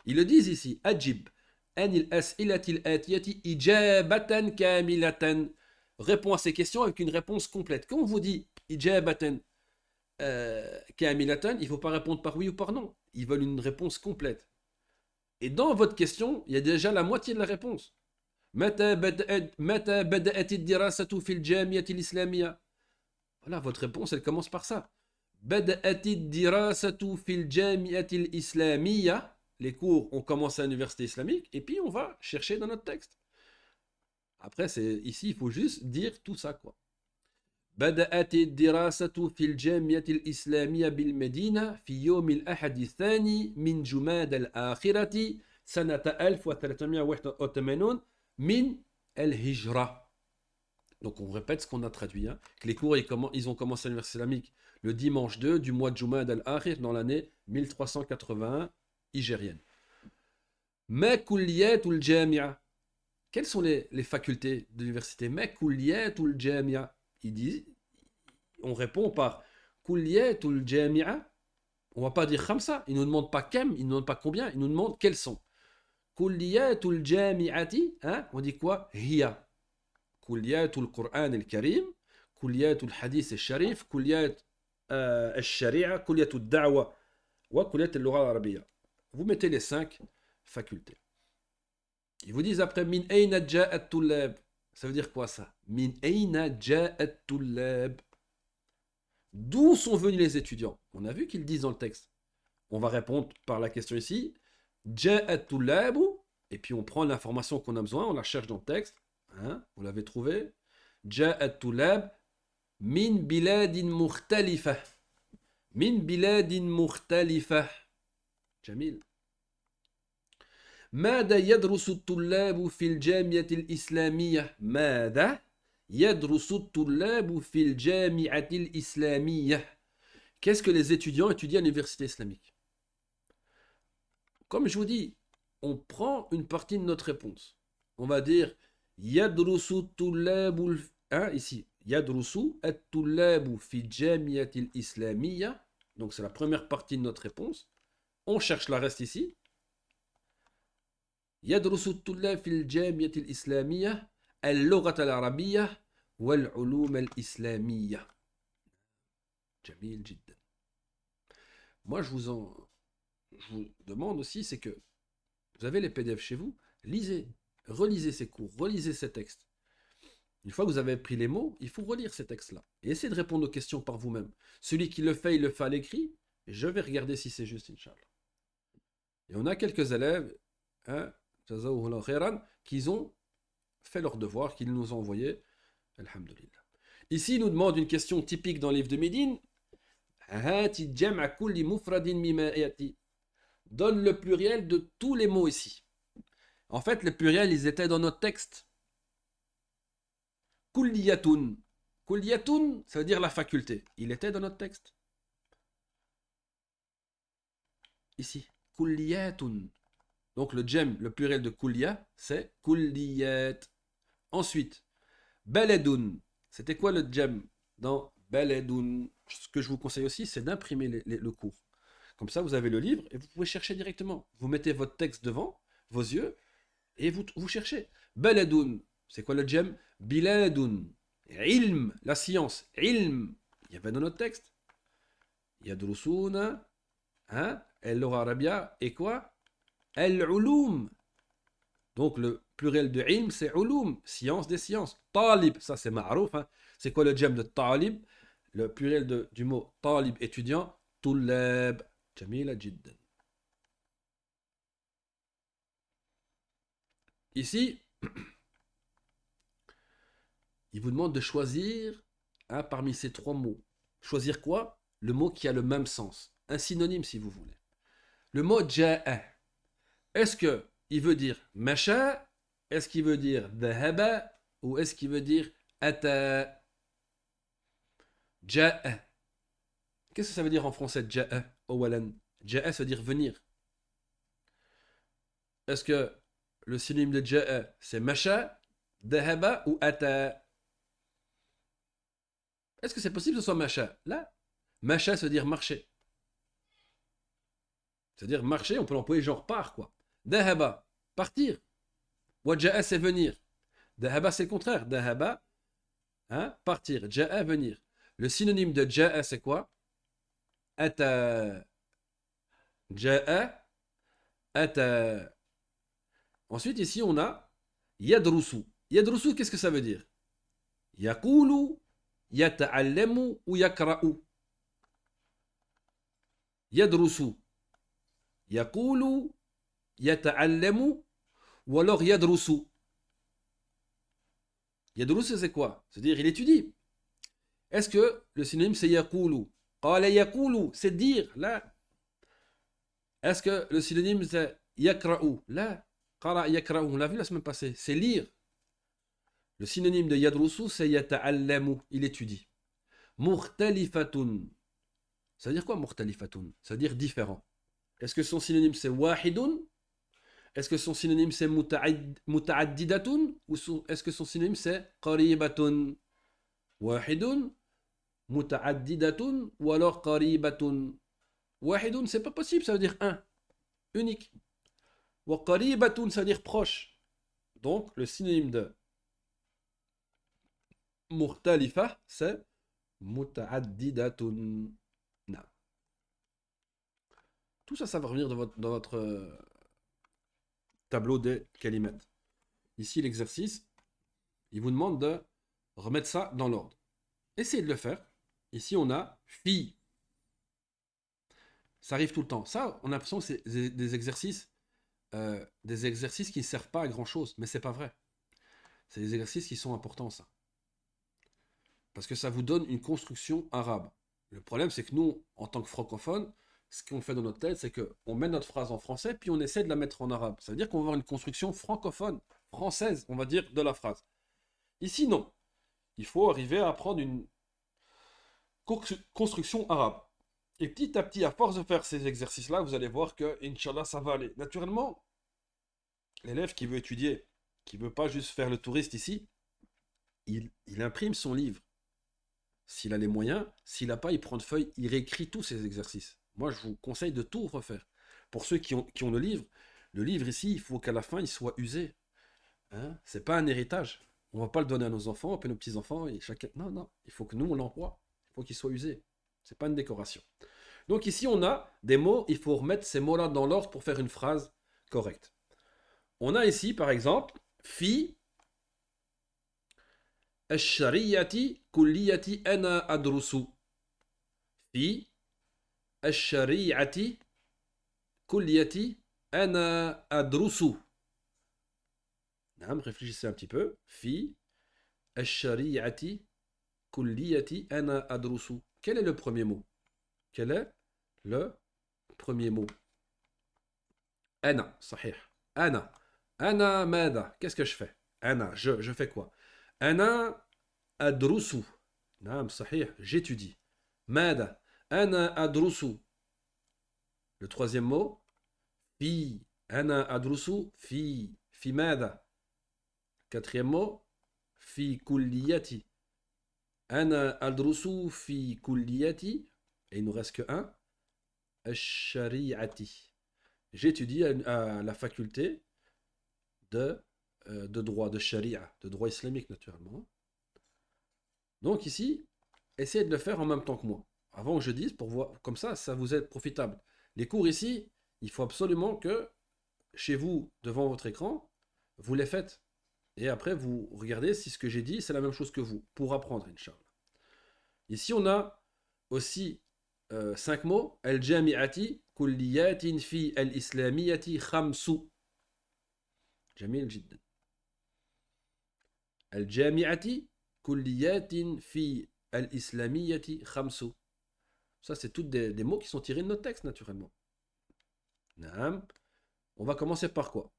Ils le disent ici, Ajib. Réponds à ces questions avec une réponse complète. Quand on vous dit ijabatan kamilatan, il ne faut pas répondre par oui ou par non. Ils veulent une réponse complète. Et dans votre question, il y a déjà la moitié de la réponse. Voilà, votre réponse, elle commence par ça. Les cours ont commencé à l'université islamique, et puis on va chercher dans notre texte. Après, ici, il faut juste dire tout ça, quoi. بدأت الدراسة في الجامعة الإسلامية بالمدينة في يوم الأحد الثاني من جماد الآخرة سنة 1381 من الهجرة. Donc on répète ce qu'on a traduit, hein, que les cours ils ont commencé à l'université islamique le dimanche 2 du mois de Jumad al-Akhir dans l'année 1381 hijrienne. Ma kulliyatul jami'a. Quelles sont les facultés de l'université? Ma kulliyatul jami'a. Ils disent, on répond par kulliyatul jami'a. On va pas dire khamsa, ils nous demandent pas kem, ils nous demandent pas combien, ils nous demandent quels sont. Kulliyatul jami'ati, hein, on dit quoi? Hiya. Kulliyatul Qur'an al-Karim, kulliyatul Hadith al-Sharif, kulliyat al-Sharia, kulliyatul Da'wa, wa kulliyat al-Lugha al-Arabiyya. Vous mettez les 5 facultés. Ils vous disent après min ayna ja'at tullab. Ça veut dire quoi ça? Min ayna ja'at tullab. D'où sont venus les étudiants? On a vu qu'ils disent dans le texte. On va répondre par la question ici. Ja'at tullab. Et puis on prend l'information qu'on a besoin, on la cherche dans le texte. Hein? Vous l'avez trouvé? Ja'at tullab min biladin mukhtalifa. Min biladin mukhtalifa. Jamil. ماذا يدرس الطلاب في الجامعة الإسلامية؟ ماذا يدرس الطلاب في الجامعة الإسلامية. Qu'est-ce que les étudiants étudient à l'université islamique? Comme je vous dis, on prend une partie de notre réponse. On va dire يدرس الطلاب ici يدرس الطلاب في الجامعة الإسلامية. Donc c'est la première partie de notre réponse. On cherche la reste ici. يدرس الطلاب في الجامعة الإسلامية اللغة العربية والعلوم الإسلامية. جميل جدا. Moi, je vous demande aussi, c'est que vous avez les PDF chez vous, lisez, relisez ces cours, relisez ces textes. Une fois que vous avez pris les mots, il faut relire ces textes-là. Et essayez de répondre aux questions par vous-même. Celui qui le fait, il le fait à l'écrit. Et je vais regarder si c'est juste, Inch'Allah. Et on a quelques élèves, hein, qui ont fait leur devoir, qu'ils nous ont envoyé. Alhamdulillah. Ici, il nous demande une question typique dans le livre de Médine. Donne le pluriel de tous les mots ici. En fait, les pluriels, ils étaient dans notre texte. Kulliyatun. Kulliyatun, ça veut dire la faculté. Il était dans notre texte. Ici. Kulliyatun. Donc le djem, le pluriel de kulliya, c'est kulliyat. Ensuite, baladun. C'était quoi le djem dans baladun? Ce que je vous conseille aussi, c'est d'imprimer le cours. Comme ça, vous avez le livre et vous pouvez chercher directement. Vous mettez votre texte devant vos yeux et vous cherchez. Baladun, c'est quoi le djem? Biladun. Ilm, la science. Ilm, il y avait dans notre texte. Yadrusuna, hein? El-Lugha Arabia, et quoi? El-Ulum. Donc le pluriel de ilm, c'est ulum, science des sciences. Talib, ça c'est ma'rouf. Hein? C'est quoi le djem de talib? Le pluriel du mot talib, étudiant. Tullab. Jamila jiddan. Ici, il vous demande de choisir parmi ces trois mots. Choisir quoi? Le mot qui a le même sens. Un synonyme si vous voulez. Le mot ja'a. Est-ce qu'il veut dire masha? Est-ce qu'il veut dire dhahaba? Ou est-ce qu'il veut dire ata? Ja'a. Qu'est-ce que ça veut dire en français ja'a? Owalan. Ja'a, ça veut dire venir. Est-ce que le synonyme de ja'a, c'est masha, dhahaba ou ata? Est-ce que c'est possible que ce soit masha? Là, masha, ça veut dire marcher. C'est-à-dire marcher, on peut l'employer genre part, quoi. Dhahaba, partir. Waja'a, c'est venir. Dhahaba, c'est le contraire. Dhahaba, hein, partir. Ja'a, venir. Le synonyme de ja'a, c'est quoi? Ata. Ja'a, ata. Ensuite, ici, on a yadrusu. Yadrusu, qu'est-ce que ça veut dire? Yaqulu, yata'allamu ou yakra'u. Yadrusu. Yaqulu, yata'allamu ou alors yadrusu. Yadrusu, c'est quoi? C'est-à-dire, il étudie. Est-ce que le synonyme, c'est yaqulu? Qala yaqulu, c'est dire. Là. Est-ce que le synonyme, c'est yakra'u? Là. Qara yakra'u, on l'a vu la semaine passée. C'est lire. Le synonyme de yadrusu, c'est yata'allamu. Il étudie. Mukhtalifatun. Ça veut dire quoi, mukhtalifatun? Ça veut dire différent. Est-ce que son synonyme, c'est wahidun? Est-ce que son synonyme, c'est muta'addidatun? Ou est-ce que son synonyme, c'est qaribatun? Wahidun, muta'addidatun, ou alors qaribatun? Wahidun, c'est pas possible, ça veut dire un, unique. Wa qaribatun, ça veut dire proche. Donc, le synonyme de mukhtalifa, c'est muta'addidatun. Non. Tout ça, ça va revenir dans votre tableau des kalimat. Ici, l'exercice, il vous demande de remettre ça dans l'ordre. Essayez de le faire. Ici, on a fille. Ça arrive tout le temps. Ça, on a l'impression que c'est des exercices qui ne servent pas à grand-chose. Mais c'est pas vrai. C'est des exercices qui sont importants, ça. Parce que ça vous donne une construction arabe. Le problème, c'est que nous, en tant que francophones, ce qu'on fait dans notre tête, c'est qu'on met notre phrase en français, puis on essaie de la mettre en arabe. Ça veut dire qu'on va avoir une construction francophone, française, on va dire, de la phrase. Ici, non. il faut arriver à apprendre une construction arabe. Et petit à petit, à force de faire ces exercices-là, vous allez voir que, Inch'Allah, ça va aller. Naturellement, l'élève qui veut étudier, qui veut pas juste faire le touriste ici, il imprime son livre. S'il a les moyens, s'il n'a pas, il prend une feuille, il réécrit tous ses exercices. Moi, je vous conseille de tout refaire. Pour ceux qui ont le livre ici, il faut qu'à la fin, il soit usé. Hein, c'est pas un héritage. On va pas le donner à nos enfants, à nos petits-enfants, et chacun. Non, non, il faut que nous, on l'emploie. Il faut qu'il soit usé. C'est pas une décoration. Donc ici, on a des mots, il faut remettre ces mots-là dans l'ordre pour faire une phrase correcte. On a ici, par exemple, fi الشريعة كلية أنا أدرس في الشريعة كلية أنا أدرس. نعم, réfléchissez un petit peu. في الشريعة كلية أنا أدرس. Quel est le premier mot? Quel est le premier mot? أنا, صحيح. أنا. أنا ماذا? Qu'est-ce que je fais? أنا, je fais quoi? أنا أدرس. نعم, صحيح, j'étudie. ماذا? أنا أدرس. Le troisième mot, في. أنا أدرس في ماذا? Quatrième mot, في كليتي. أنا أدرس في كليتي. Et il nous reste que un. الشريعة. J'étudie à la faculté de droit, de sharia, de droit islamique naturellement. Donc ici, essayez de le faire en même temps que moi. Avant que je dise, pour voir, comme ça vous est profitable. Les cours ici, il faut absolument que chez vous, devant votre écran, vous les faites. Et après, vous regardez si ce que j'ai dit, c'est la même chose que vous, pour apprendre, Inch'Allah. Ici, on a aussi 5 mots. Al-jami'ati kulliyatin fi al-islamiyati khamsu. Jamil jiddan. Al-jami'ati kulliyatin fi al-islamiyati khamsu. Ça, c'est tous des mots qui sont tirés de notre texte, naturellement. Naam. On va commencer par quoi?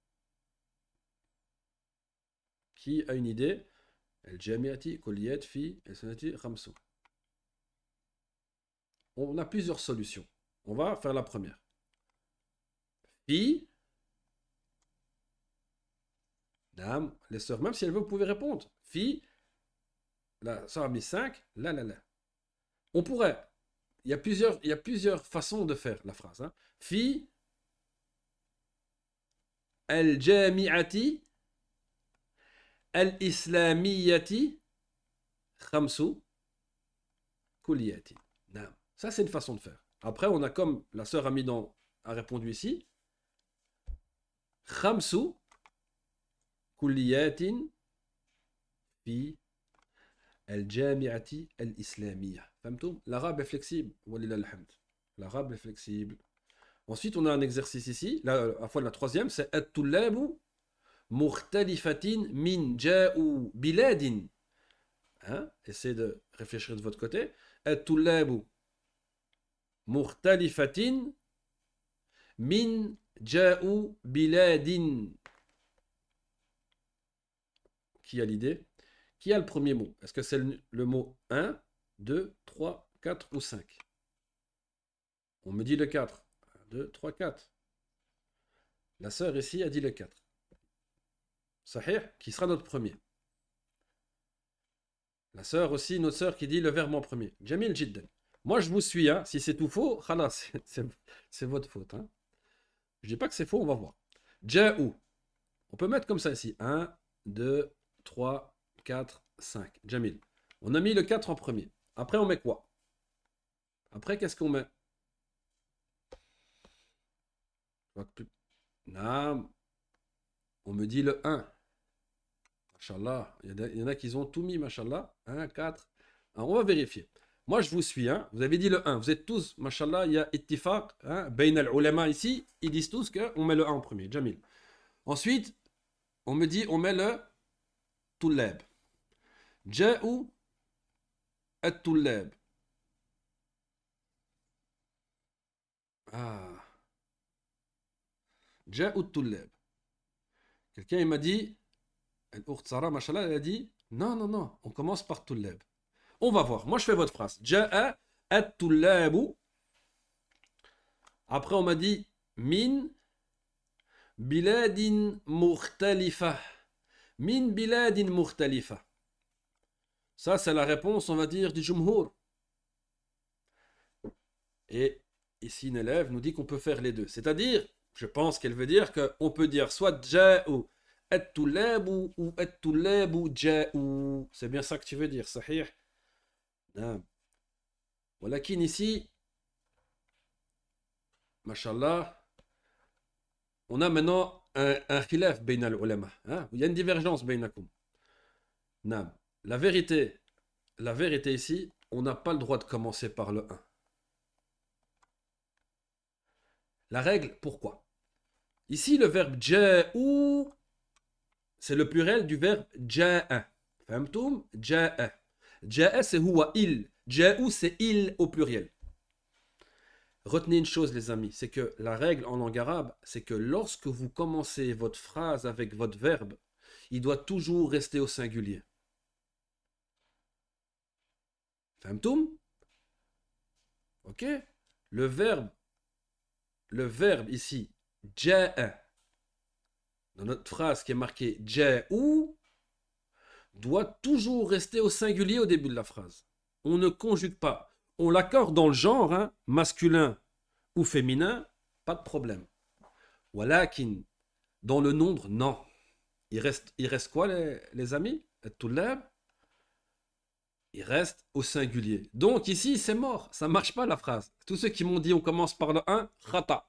Qui a une idée? Al-jami'ati kulliyat fi al-islamiyati khamsu. On a plusieurs solutions. On va faire la première. Fi. Naam. Les sœurs, même si elles veulent, vous pouvez répondre. Fi. Là, ça a mis 5. Là, là, là. On pourrait. Il y a plusieurs façons de faire la phrase. Hein. Fi al-jami'ati al-islamiyati khamsu kulliyati. Naam. Ça, c'est une façon de faire. Après, on a comme la sœur a répondu ici. Khamsu kulliyatin fi al-jami'ati al-islamiyya. Famtoum? L'arabe est flexible. Walillah alhamd. L'arabe est flexible. Ensuite, on a un exercice ici. La fois la troisième, c'est at-tullabu mukhtalifatin min ja'u biladin. Hein? Essayez de réfléchir de votre côté. At-tullabu mukhtalifatin min ja'u biladin. Qui a l'idée? Qui a le premier mot? Est-ce que c'est le mot 1, 2, 3, 4 ou 5? On me dit le 4. 1, 2, 3, 4. La sœur ici a dit le 4. Sahih, qui sera notre premier. La sœur aussi, notre sœur qui dit le verbe en premier. Jamil Jiddan. Moi, je vous suis. Hein. Si c'est tout faux, khalas, c'est votre faute. Hein. Je dis pas que c'est faux, on va voir. Ja'u. On peut mettre comme ça ici. 1, 2, 3, 4, 5. Jamil. On a mis le 4 en premier. Après, on met quoi? Après, qu'est-ce qu'on met? Non. On me dit le 1. Machallah. Il y en a qui ont tout mis, machallah. 1, 4. Alors, on va vérifier. Moi, je vous suis. Hein. Vous avez dit le 1. Vous êtes tous, machallah, il y a ittifaq. Hein, Bain al-ulama ici. Ils disent tous qu'on met le 1 en premier. Jamil. Ensuite, on me dit, on met le tullab. Ja'u at-tullab. Ah. Ja'u at-tullab. Quelqu'un il m'a dit, Sarah, machallah, elle a dit Non, non, non. On commence par tullab. On va voir. Moi, je fais votre phrase. Ja'a at-tullabu. Après, on m'a dit min biladin mukhtalifa. Min biladin mukhtalifa. Ça, c'est la réponse, on va dire, du jumhur. Et ici, une élève nous dit qu'on peut faire les deux. C'est-à-dire, je pense qu'elle veut dire qu'on peut dire soit ja'u at-tullabu ou at-tullabu ja'u. C'est bien ça que tu veux dire, sahih. Non. Walakin ici, mashallah, on a maintenant un khilaf bayna al-ulama. Hein? Il y a une divergence baynakum. Non. La vérité ici, on n'a pas le droit de commencer par le 1. La règle, pourquoi? Ici, le verbe ja'u, c'est le pluriel du verbe ja'a. Famtoum? Ja'a. Ja'a, c'est huwa, il. Ja'u, c'est il au pluriel. Retenez une chose, les amis, c'est que la règle en langue arabe, c'est que lorsque vous commencez votre phrase avec votre verbe, il doit toujours rester au singulier. Famtoum? Ok? Le verbe ici, ja'a, dans notre phrase qui est marquée ja'u, doit toujours rester au singulier au début de la phrase. On ne conjugue pas. On l'accorde dans le genre, hein, masculin ou féminin, pas de problème. Walakin, dans le nombre, non. Il reste quoi, les amis? Tullab? Il reste au singulier. Donc ici, c'est mort. Ça ne marche pas la phrase. Tous ceux qui m'ont dit on commence par le 1, khata.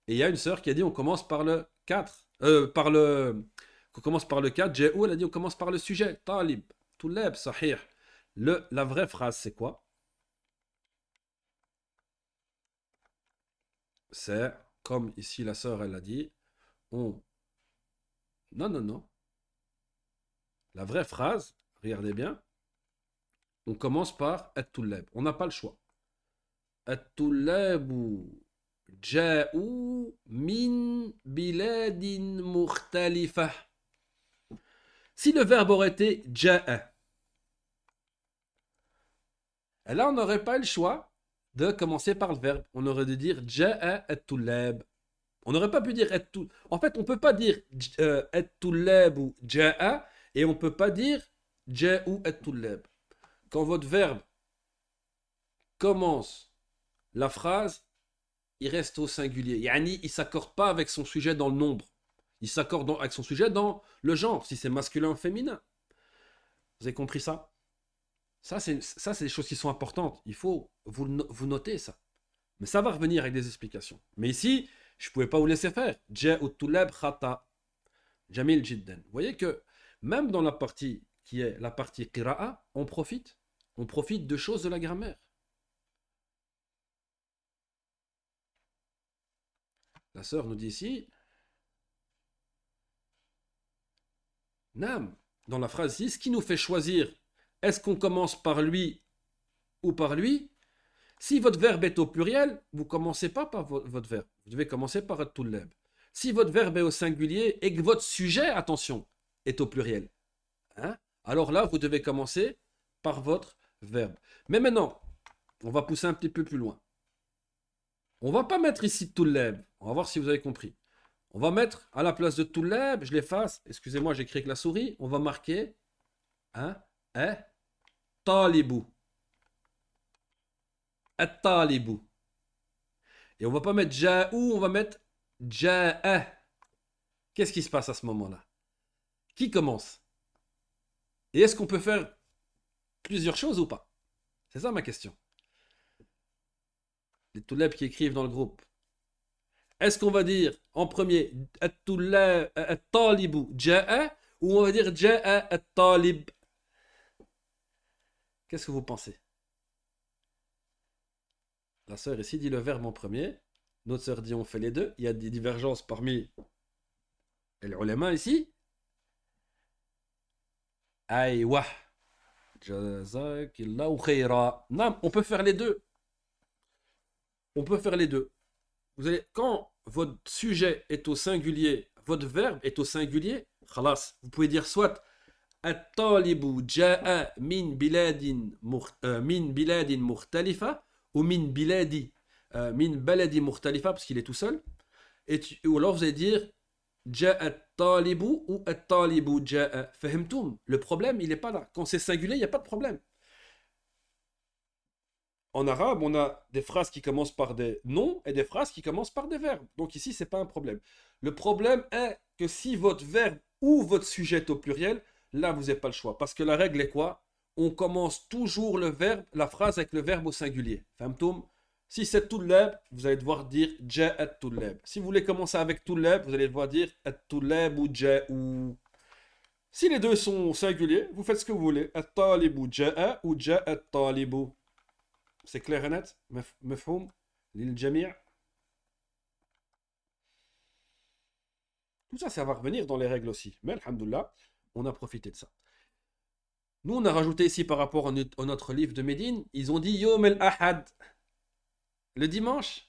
Et il y a une sœur qui a dit on commence par le 4. On commence par le 4. Ja'u, elle a dit on commence par le sujet. Talib. Tullab, sahih. La vraie phrase, c'est quoi? C'est, comme ici la sœur, elle a dit, on... Non, non, non. La vraie phrase, regardez bien, on commence par at-tullab. On n'a pas le choix. At-tullabu ja'u min biladin mukhtalifa. Si le verbe aurait été ja'a, là on n'aurait pas le choix de commencer par le verbe. On aurait dû dire ja'a at-tullab. On n'aurait pas pu dire at-tullab. En fait, on ne peut pas dire at-tullab ou ja'a et on ne peut pas dire ja'u at-tullab. Quand votre verbe commence la phrase, il reste au singulier. Yani, il ne s'accorde pas avec son sujet dans le nombre. Il s'accorde avec son sujet dans le genre, si c'est masculin ou féminin. Vous avez compris ça? Ça, c'est des choses qui sont importantes. Il faut vous noter ça. Mais ça va revenir avec des explications. Mais ici, je ne pouvais pas vous laisser faire. Ja'u tullab khata. Jamil jiddan. Vous voyez que même dans la partie qui est la partie qira'a, on profite. On profite de choses de la grammaire. La sœur nous dit ici, Nam, dans la phrase ici, ce qui nous fait choisir, est-ce qu'on commence par lui ou par lui? Si votre verbe est au pluriel, vous ne commencez pas par votre verbe. Vous devez commencer par at-tullab. Si votre verbe est au singulier et que votre sujet, attention, est au pluriel, hein, alors là, vous devez commencer par votre verbe. Mais maintenant, on va pousser un petit peu plus loin. On ne va pas mettre ici tullab. On va voir si vous avez compris. On va mettre à la place de tullab, je l'efface. Excusez-moi, j'écris avec la souris. On va marquer talibu. Talibu. Et on va pas mettre ja'u, on va mettre ja'a. Qu'est-ce qui se passe à ce moment-là? Qui commence? Et est-ce qu'on peut faire plusieurs choses ou pas? C'est ça ma question. Les toulab qui écrivent dans le groupe. Est-ce qu'on va dire en premier at-talibu ja'a ou on va dire ja'a at-talib? Qu'est-ce que vous pensez? La sœur ici dit le verbe en premier. Notre sœur dit on fait les deux. Il y a des divergences parmi les ulama ici. Aïwa. Jazakillahu khayra. Non, on peut faire les deux. On peut faire les deux. Vous allez, quand votre sujet est au singulier, votre verbe est au singulier, khalas, vous pouvez dire soit الطالب جاء من بلاد مختلفة ou من بلد مختلفة parce qu'il est tout seul. Ou alors vous allez dire جاء الطالب ou الطالب جاء. فهمتم? Le problème, il n'est pas là. Quand c'est singulier, il n'y a pas de problème. En arabe, on a des phrases qui commencent par des noms et des phrases qui commencent par des verbes. Donc ici, ce n'est pas un problème. Le problème est que si votre verbe ou votre sujet est au pluriel, là, vous n'avez pas le choix. Parce que la règle est quoi? On commence toujours le verbe, la phrase avec le verbe au singulier. Fahmtoum? Si c'est tullab, vous allez devoir dire ja'at tullab. Si vous voulez commencer avec tullab, vous allez devoir dire at-tullab ou ja'u. Si les deux sont singuliers, vous faites ce que vous voulez. At-talibu ja'a ou ja'at talibu. C'est clair et net? Mafhoum? Lil jami'. Tout ça, ça va revenir dans les règles aussi. Mais alhamdoulilah, on a profité de ça. Nous, on a rajouté ici par rapport à notre livre de Médine, ils ont dit Yom el-Ahad. Le dimanche,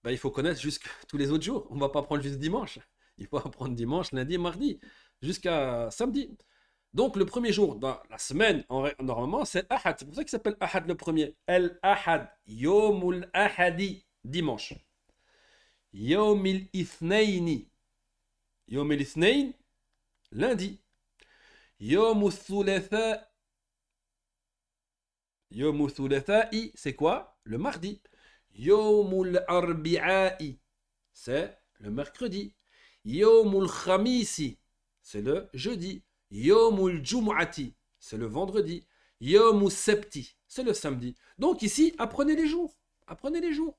ben, il faut connaître jusqu'à tous les autres jours. On ne va pas prendre juste dimanche. Il faut apprendre dimanche, lundi, mardi, jusqu'à samedi. Donc, le premier jour dans la semaine, normalement, c'est Ahad. C'est pour ça qu'il s'appelle Ahad le premier. El-Ahad. Yomul Ahadi. Dimanche. Yomil Ithnaini. Yomil Ithnain. Lundi. Yomul Thulatha. Yomul Thulatha'i. C'est quoi? Le mardi. Yomul Arbi'a'i. C'est le mercredi. Yomul Khamisi. C'est le jeudi. Yomul Jum'ati, c'est le vendredi. Yomul Septi, c'est le samedi. Donc ici, apprenez les jours. Apprenez les jours.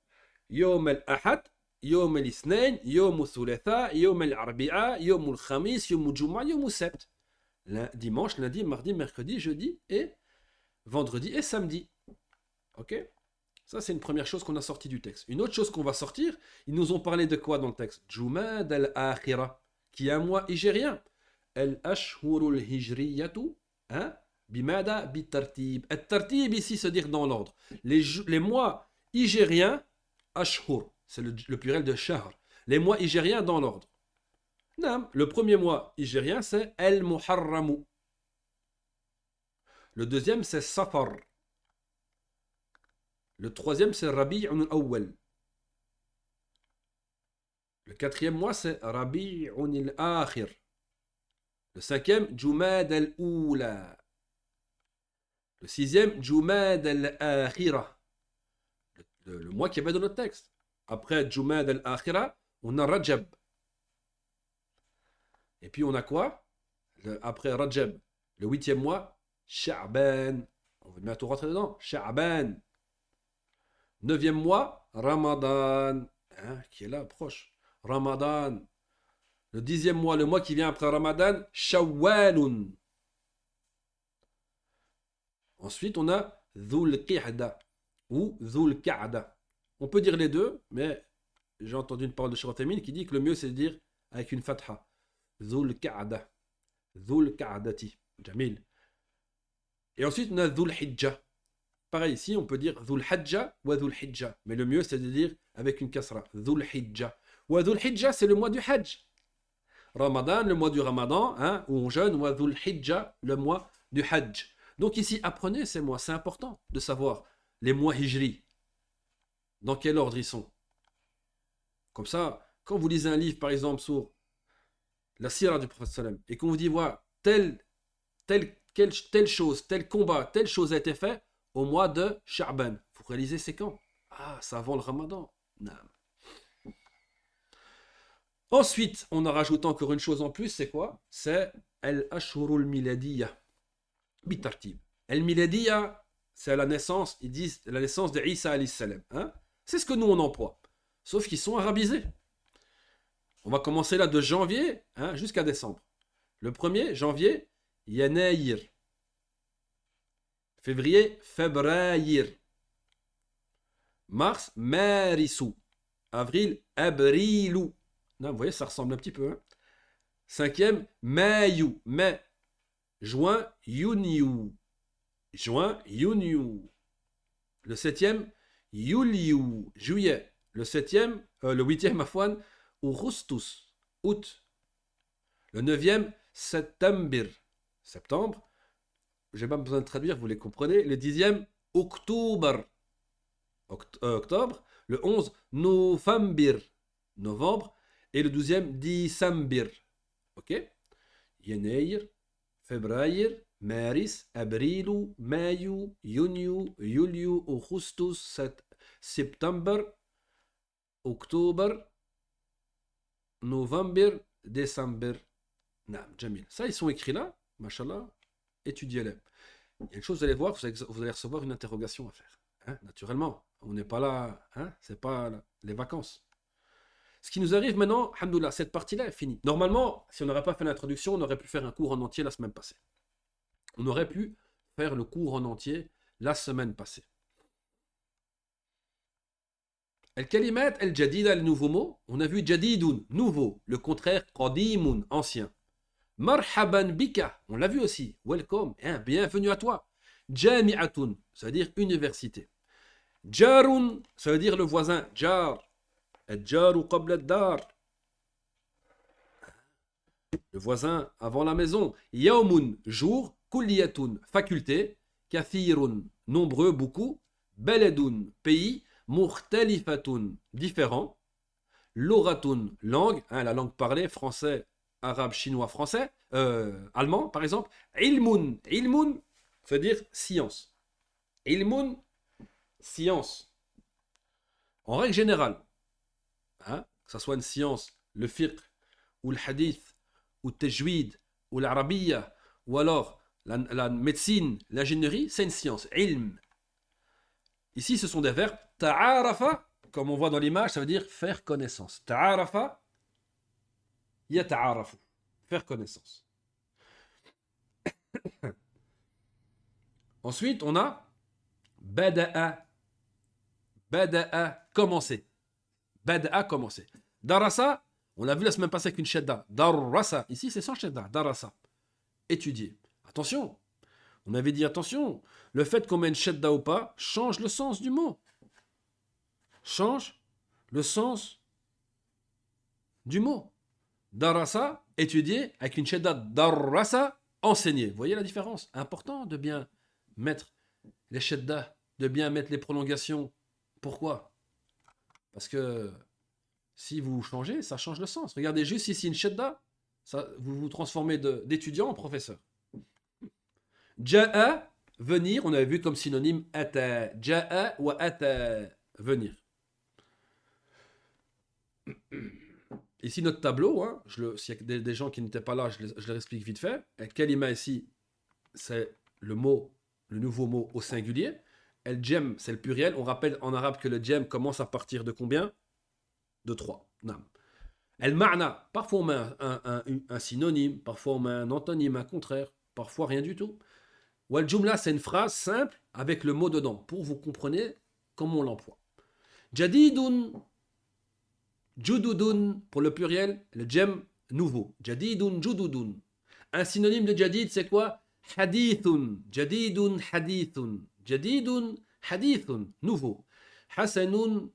Yom al-Ahad, Yom al-Ithnain, Yom al-Thulatha, Yom al-Arbi'a, Yom al-Khamis, Yom al-Jum'a, Yom al-Sebt. Dimanche, lundi, mardi, mercredi, jeudi et vendredi et samedi. Ok? Ça, c'est une première chose qu'on a sortie du texte. Une autre chose qu'on va sortir, ils nous ont parlé de quoi dans le texte? Jumad al-Akhira, qui est un mois hijrien. الأشهر الهجرية بماذا؟ بالترتيب. الترتيب ici se dire dans l'ordre. Les mois hijriens, ashhur, c'est le pluriel de shahr. Les mois hijriens dans l'ordre. Le premier mois hijrien c'est al-Muharram. Le deuxième c'est Safar. Le troisième c'est Rabi'un al-Awwal. Le quatrième mois c'est Rabi'un al-Akhir. Le cinquième, Jumad al-Oula. Le sixième, Jumad al-Akhira. Le mois qu'il y avait dans notre texte. Après Jumad al-Akhira, on a Rajab. Et puis on a quoi? Après Rajab, le huitième mois, Sha'ban. On va bientôt rentrer dedans. Sha'ban. Neuvième mois, Ramadan. Qui est là, proche. Ramadan. Le dixième mois, le mois qui vient après Ramadan, Shawwalun. Ensuite, on a Dhul Qa'da ou Dhul Qa'da. On peut dire les deux, mais j'ai entendu une parole de Cheikh Uthaymin qui dit que le mieux c'est de dire avec une fatha. Dhul Qa'da. Dhul Qa'dati. Jamil. Et ensuite, on a Dhul Hijja. Pareil, ici, on peut dire Dhul Hajja ou Dhul Hijja. Mais le mieux c'est de dire avec une kasra. Dhul Hijja. Ou Dhul Hijja, c'est le mois du Hajj. Ramadan, le mois du Ramadan, où on jeûne, ou Dhul Hijja, le mois du Hajj. Donc ici, apprenez ces mois, c'est important de savoir les mois hijri. Dans quel ordre ils sont. Comme ça, quand vous lisez un livre, par exemple, sur la sira du prophète sallam, et qu'on vous dit, voilà, telle chose, tel combat, telle chose a été faite au mois de Sha'ban. Vous réalisez c'est quand? Ah, c'est avant le Ramadan. Non. Ensuite, on a rajouté encore une chose en plus, c'est quoi? C'est Al-Ashhurul Miladiyya. Bitartib. Al-Miladiyya, c'est la naissance, ils disent la naissance de Isa alayhi salam. C'est ce que nous on emploie. Sauf qu'ils sont arabisés. On va commencer là de janvier jusqu'à décembre. Le 1er janvier, Yanayir. Février, Fébraïr. Mars, Marisou. Avril, Abrilou. Non, vous voyez, ça ressemble un petit peu. 5e, Mayu, mai. Juin, Yuniu. Juin, Yuniu. Le 7e, Yuliu, juillet. Le 8e, Afwan, Augustus, août. Le 9e, September, septembre. J'ai pas besoin de traduire, vous les comprenez. Le 10e, octobre, octobre. Le 11, novembre, novembre. Et le 12e, décembre. Ok? يناير فبراير مارس ابريل مايو يونيو يوليو اغسطس سبتمبر اكتوبر نوفمبر décembre. نعم جميل. Ça ils sont écrits là, machallah, étudiez-les. Il y a une chose, vous allez voir, vous allez recevoir une interrogation à faire. Hein, naturellement, on n'est pas là, hein, c'est pas les vacances. Ce qui nous arrive maintenant, alhamdoulilah, cette partie-là est finie. Normalement, si on n'aurait pas fait l'introduction, on aurait pu faire un cours en entier la semaine passée. On aurait pu faire le cours en entier la semaine passée. Al-kalimat al-jadida, le nouveau mot. On a vu jadidun, nouveau. Le contraire, qadimun, ancien. Marhaban bika, on l'a vu aussi. Welcome, hein, bienvenue à toi. Jami'atun, ça veut dire université. Jarun, ça veut dire le voisin. Jar. Al-jaru qabla ad-dar. Le voisin avant la maison. Yawmun, jour. Kulliyatun, faculté. Kathirun, nombreux, beaucoup. Baladun, pays. Mukhtalifatun, différent. Loratun, langue, hein, la langue parlée, français, arabe, chinois, français, allemand par exemple. Ilmun, ilmun, ça veut dire science. Ilmun, science. En règle générale, hein, que ce soit une science, le fiqh, ou le hadith, ou le tajwid, ou l'arabiya, ou alors la médecine, l'ingénierie, c'est une science. Ilm. Ici, ce sont des verbes. Ta'arafa, comme on voit dans l'image, ça veut dire faire connaissance. Ta'arafa, yata'arafu. Faire connaissance. Ensuite, on a bada'a. Bada'a, commencer. Bada'a, commencer. Darasa, on l'a vu la semaine passée avec une shadda. Darasa, ici c'est sans shadda. Darasa, étudier. Attention, on avait dit attention, le fait qu'on mette une shadda ou pas change le sens du mot. Change le sens du mot. Darasa, étudier, avec une shadda. Darasa, enseigner. Vous voyez la différence? Important de bien mettre les shadda, de bien mettre les prolongations. Pourquoi? Parce que si vous changez, ça change le sens. Regardez juste ici une shadda, ça, vous vous transformez d'étudiant en professeur. Ja'a, venir, on avait vu comme synonyme ata. Ja'a wa ata, venir. Ici notre tableau, hein, s'il y a des gens qui n'étaient pas là, je leur explique vite fait. Kalima ici, c'est le mot, le nouveau mot au singulier. El jem, c'est le pluriel. On rappelle en arabe que le jem commence à partir de combien? De 3. Nam. El ma'na, parfois on met un synonyme, parfois on met un antonyme, un contraire, parfois rien du tout. Wal jumla, c'est une phrase simple avec le mot dedans, pour vous compreniez comment on l'emploie. Jadidun, jududun, pour le pluriel, le jem, nouveau. Jadidun, jududun. Un synonyme de jadid, c'est quoi? Hadithun, jadidun, hadithun. Jadidun, hadithun, nouveau. Hasanun,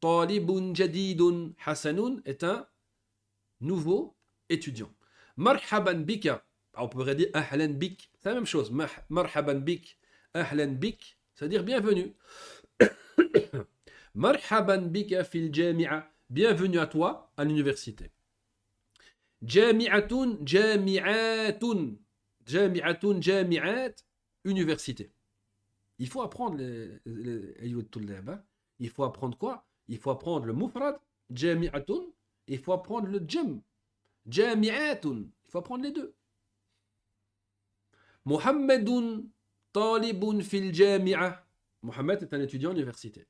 talibun, jadidun. Hasanun est un nouveau étudiant. Marhaban bika, on pourrait dire ahlan bik, c'est la même chose. Marhaban bik, ahlan bik, ça veut dire bienvenue. Marhaban bika fil jami'a, bienvenue à toi à l'université. Jami'atun, jami'atun, jami'atun, jami'at, université. Il faut apprendre il faut apprendre quoi? Il faut apprendre le mufrad, jami'atun, il faut apprendre le jam, jami'atun, il faut apprendre les deux. Muhammadun talibun fil jami'a. Muhammad est un étudiant à l'université.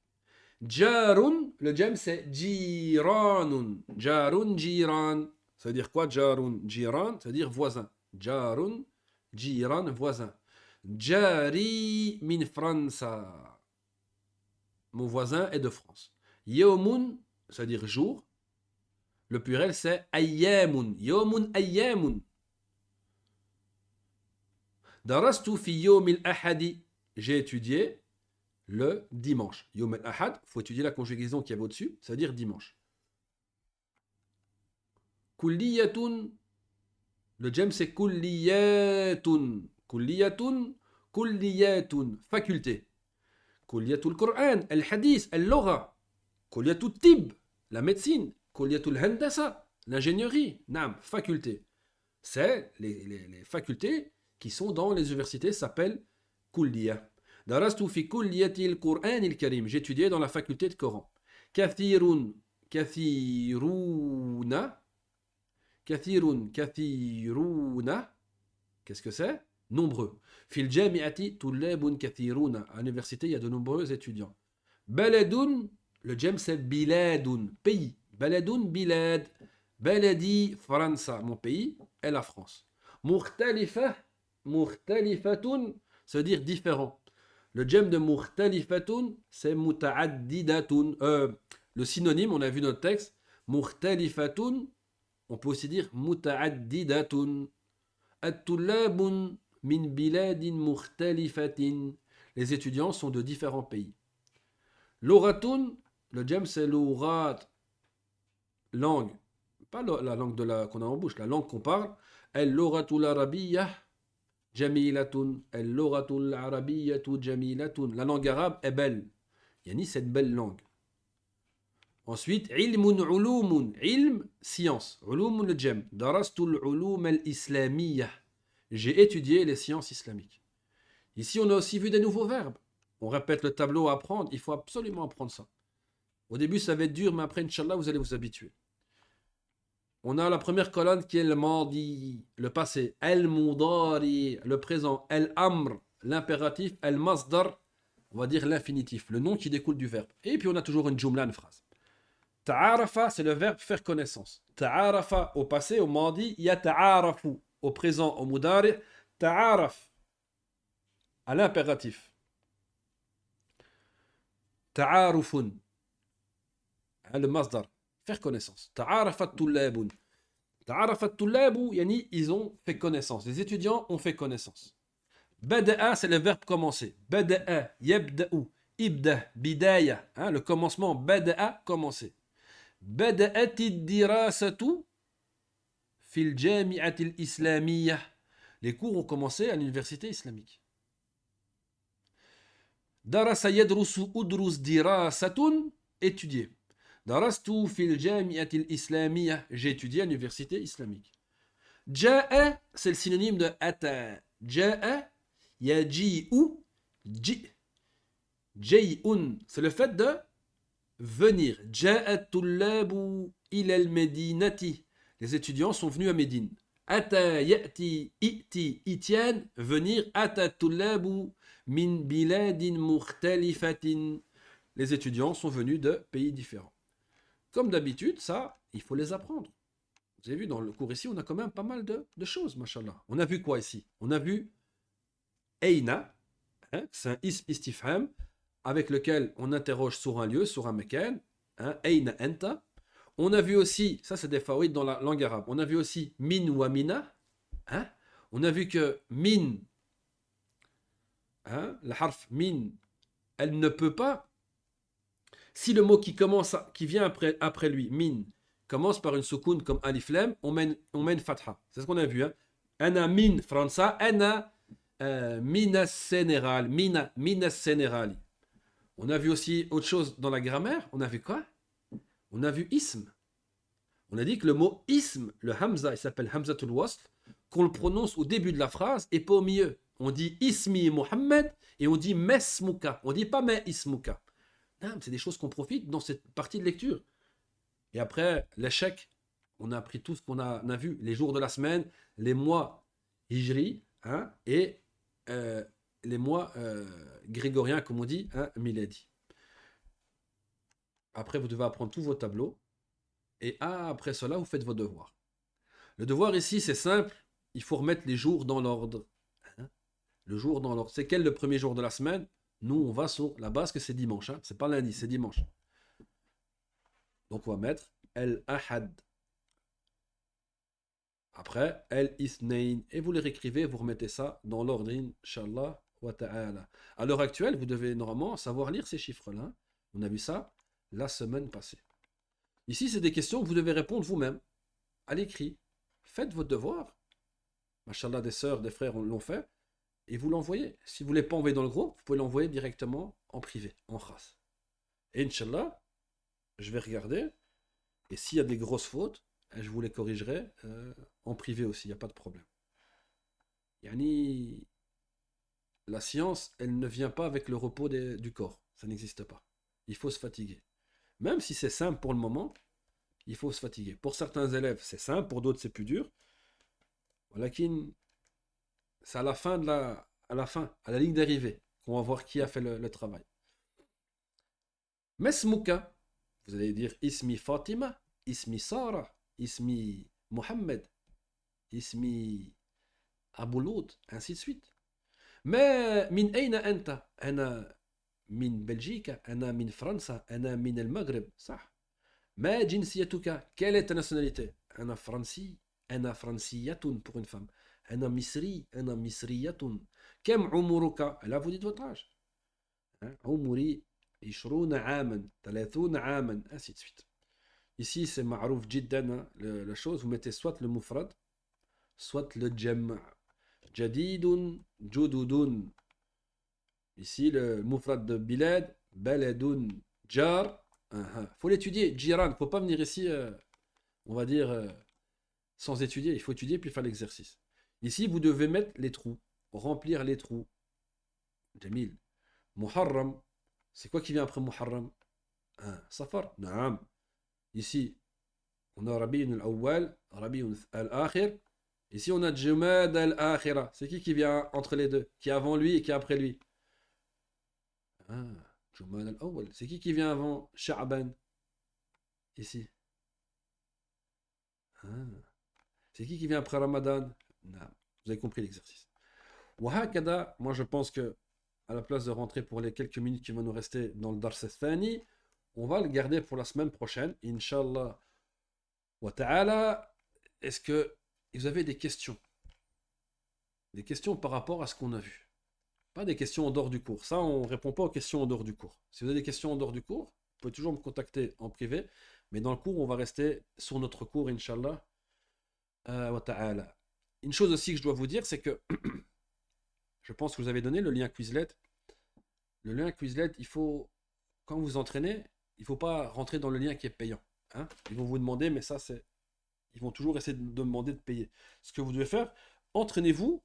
Jarun, le jam c'est jiranun. Jarun, jiran. Ça veut dire quoi jarun? Jiran, ça veut dire voisin. Jarun, jiran, voisin. Jari min França. Mon voisin est de France. Yawmun, ça veut dire jour. Le pluriel c'est ayyamun. Yawmun ayyamun. Darastu fi yawm al-ahadi. J'ai étudié le dimanche. Yawm al-ahad, il faut étudier la conjugaison qui est au-dessus, ça veut dire dimanche. Kulliyatun, Le jem c'est kulliyatun. Kulliyatun, kulliyatun. Faculté. Kulliyatul Qur'an, el hadith, el logha. Kulliyatul tib, la médecine. Kulliyatul handasa, l'ingénierie. Nam, faculté. C'est les facultés qui sont dans les universités s'appellent kulliya. Darastu fi kulliyatil Qur'an il Karim. J'ai étudié dans la faculté de Coran. Kathirun, kathiruna. Kathirun, kathiruna. Qu'est-ce que c'est? Nombreux. Fil jami'ati tullabun kathiruna. À l'université, il y a de nombreux étudiants. Baladun, le jam c'est biladun, pays. Baladun, bilad. Baladi, France, mon pays, et la France. Murtalifa, murtalifatun, ça veut dire différent. Le jam de murtalifatun, c'est muta'addidatun. Le synonyme, on a vu dans le texte, murtalifatun, on peut aussi dire muta'addidatun. At-tullabun min biladin murtalifatin. Les étudiants sont de différents pays. L'oratun, le jam c'est l'orat, langue. Pas la langue qu'on a en bouche, la langue qu'on parle. El-loratul arabiyyah jamilatun. El-loratul arabiyyatu jamilatun. La langue arabe est belle. Yani, c'est une belle langue. Ensuite, ilmun ulumun. Ilm, science. Ulumun le jem. Darastul ulum al-islamiyyah. J'ai étudié les sciences islamiques. Ici, on a aussi vu des nouveaux verbes. On répète le tableau à apprendre. Il faut absolument apprendre ça. Au début, ça va être dur, mais après, Inch'Allah, vous allez vous habituer. On a la première colonne qui est le madi, le passé, el-mudari, le présent, el-amr, l'impératif, el-masdar, on va dire l'infinitif, le nom qui découle du verbe. Et puis on a toujours une jumla, une phrase. Ta'arafa, c'est le verbe faire connaissance. Ta'arafa au passé, au madi, yata'arafu au présent, au mudari, ta'araf à l'impératif. Ta'arufun, le masdar. Faire connaissance. Ta'arafat tullabun. Ta'arafat tullabu, yani ils ont fait connaissance. Les étudiants ont fait connaissance. Bada'a, c'est le verbe commencer. Bada'a, yabda'u, ibda, bidaya. Le commencement, bada'a, commencer. Bada'atid dirasatu fil jami'atil islamiyah. Les cours ont commencé à l'université islamique. Darasa yadrusu udrus dirasatun, étudier. Darastu fil jami'atil islamiyah. J'ai étudié à l'université islamique. Ja'a, c'est le synonyme de ata. Ja'a, yaji'u, jay'un. C'est le fait de venir. Ja'a tullabu ilal medinati. Les étudiants sont venus à Médine. Ata ya'ti, i'ti, itian, venir. Ata tullabu min biladin murtalifatin. Les étudiants sont venus de pays différents. Comme d'habitude, ça, il faut les apprendre. Vous avez vu, dans le cours ici, on a quand même pas mal de choses, mashallah. On a vu quoi ici? On a vu Eina, c'est un ism istifham, avec lequel on interroge sur un lieu, sur un mekan. Eina enta. On a vu aussi, ça c'est des faouid dans la langue arabe, on a vu aussi min wa mina. On a vu que min, la harf min, elle ne peut pas. Si le mot qui vient après lui, min, commence par une soukoun comme alif lam, on mène fatha. C'est ce qu'on a vu. Ana min fransa, ana minas sénéral, minas sénérali. On a vu aussi autre chose dans la grammaire. On a vu quoi? On a vu ism. On a dit que le mot ism, le hamza, il s'appelle hamzatul wasl, qu'on le prononce au début de la phrase et pas au milieu. On dit ismi Muhammad et on dit mesmuka. On dit pas me ismuka. C'est des choses qu'on profite dans cette partie de lecture. Et après, l'échec, on a appris tout ce qu'on a vu, les jours de la semaine, les mois hijri, et les mois grégoriens, comme on dit, miladi. Après, vous devez apprendre tous vos tableaux. Et après cela, vous faites vos devoirs. Le devoir ici, c'est simple. Il faut remettre les jours dans l'ordre. Le jour dans l'ordre. C'est quel le premier jour de la semaine? Nous, on va sur la base que c'est dimanche. C'est pas lundi, c'est dimanche. Donc, on va mettre El-Ahad. Après, El-Isnain. Et vous les réécrivez, vous remettez ça dans l'ordre, Inch'Allah wa ta'ala. À l'heure actuelle, vous devez normalement savoir lire ces chiffres-là. On a vu ça la semaine passée. Ici, c'est des questions que vous devez répondre vous-même, à l'écrit. Faites votre devoir. Machallah, des sœurs, des frères l'ont fait. Et vous l'envoyez. Si vous ne voulez pas envoyer dans le groupe, vous pouvez l'envoyer directement en privé, en khas. Et Inch'Allah, je vais regarder. Et s'il y a des grosses fautes, je vous les corrigerai en privé aussi, il n'y a pas de problème. Yani, la science, elle ne vient pas avec le repos du corps. Ça n'existe pas. Il faut se fatiguer. Même si c'est simple pour le moment, il faut se fatiguer. Pour certains élèves, c'est simple, pour d'autres, c'est plus dur. Walakin, c'est à la fin, à la ligne d'arrivée, qu'on va voir qui a fait le travail. Mesmouka, vous allez dire Ismi Fatima, Ismi Sarah, Ismi Mohammed, Ismi Abouloud, ainsi de suite. Mais min aina anta? Ana min Belgique, ana min France, ana min el Maghreb, ça. ما جنسيتك? Quelle est ta nationalité? أنا فرنسي. أنا فرنسية pour une femme. أنا مصري. أنا مصرية. كم عمرك? Là vous dites votre âge. عمري 20 عاما 30 عاما ainsi de suite. Ici c'est معروف جدا la chose. Vous mettez soit le mufrad, soit le jam'. جديد جدد. Ici le mufrad de bilad, baladun jar. Faut l'étudier, Jiran. Faut pas venir ici, on va dire, sans étudier. Il faut étudier puis faire l'exercice. Ici, vous devez mettre les trous, remplir les trous. Jamil. Muharram. C'est quoi qui vient après Muharram? Safar. Naam. Ici, on a Rabi'un al-Awwal, Rabi'un al-Akhir. Ici, on a Jumad al-Akhira. C'est qui vient entre les deux? Qui est avant lui et qui est après lui? Jumad al-Awwal. C'est qui vient avant Sha'ban? Ici. C'est qui vient après Ramadan? Non. Vous avez compris l'exercice. Wahakada, moi je pense que à la place de rentrer pour les quelques minutes qui vont nous rester dans le Dars Thani, on va le garder pour la semaine prochaine, Inch'Allah wa ta'ala. Est-ce que vous avez des questions? Des questions par rapport à ce qu'on a vu? Pas des questions en dehors du cours. Ça, on ne répond pas aux questions en dehors du cours. Si vous avez des questions en dehors du cours, vous pouvez toujours me contacter en privé. Mais dans le cours, on va rester sur notre cours, Inch'Allah wa ta'ala. Une chose aussi que je dois vous dire, c'est que je pense que vous avez donné le lien Quizlet. Le lien Quizlet, il faut, quand vous entraînez, il ne faut pas rentrer dans le lien qui est payant. Ils vont vous demander, mais ça, c'est. Ils vont toujours essayer de demander de payer. Ce que vous devez faire, entraînez-vous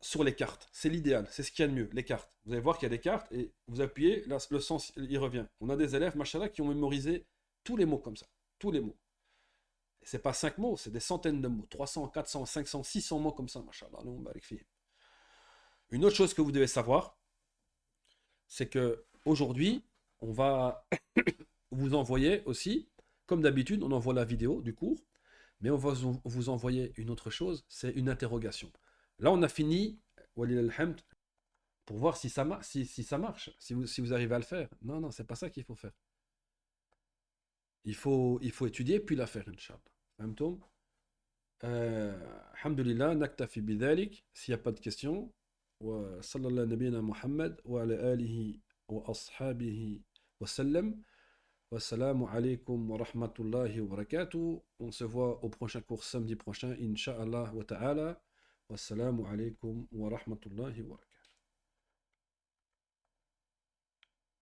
sur les cartes. C'est l'idéal, c'est ce qu'il y a de mieux, les cartes. Vous allez voir qu'il y a des cartes et vous appuyez, là, le sens, il revient. On a des élèves, machallah, qui ont mémorisé tous les mots comme ça. Tous les mots. Et c'est pas 5 mots, c'est des centaines de mots. 300, 400, 500, 600 mots comme ça, machallah. Une autre chose que vous devez savoir, c'est que aujourd'hui, on va vous envoyer aussi, comme d'habitude, on envoie la vidéo du cours, mais on va vous envoyer une autre chose, c'est une interrogation. Là, on a fini, walil alhamd, pour voir si ça, si ça marche, si vous arrivez à le faire. Non, c'est pas ça qu'il faut faire. Il faut étudier puis la faire, Inch'Allah. فهمتم? Alhamdulillah, naktafi bidhalik, s'il n'y a pas de questions. وصلى الله نبينا محمد وعلى آله وأصحابه وسلم. Wassalamu alaikum wa rahmatullahi wa barakatuh. On se voit au prochain cours samedi prochain, Inch'Allah wa ta'ala. Wassalamu alaikum wa rahmatullahi wa barakatuh.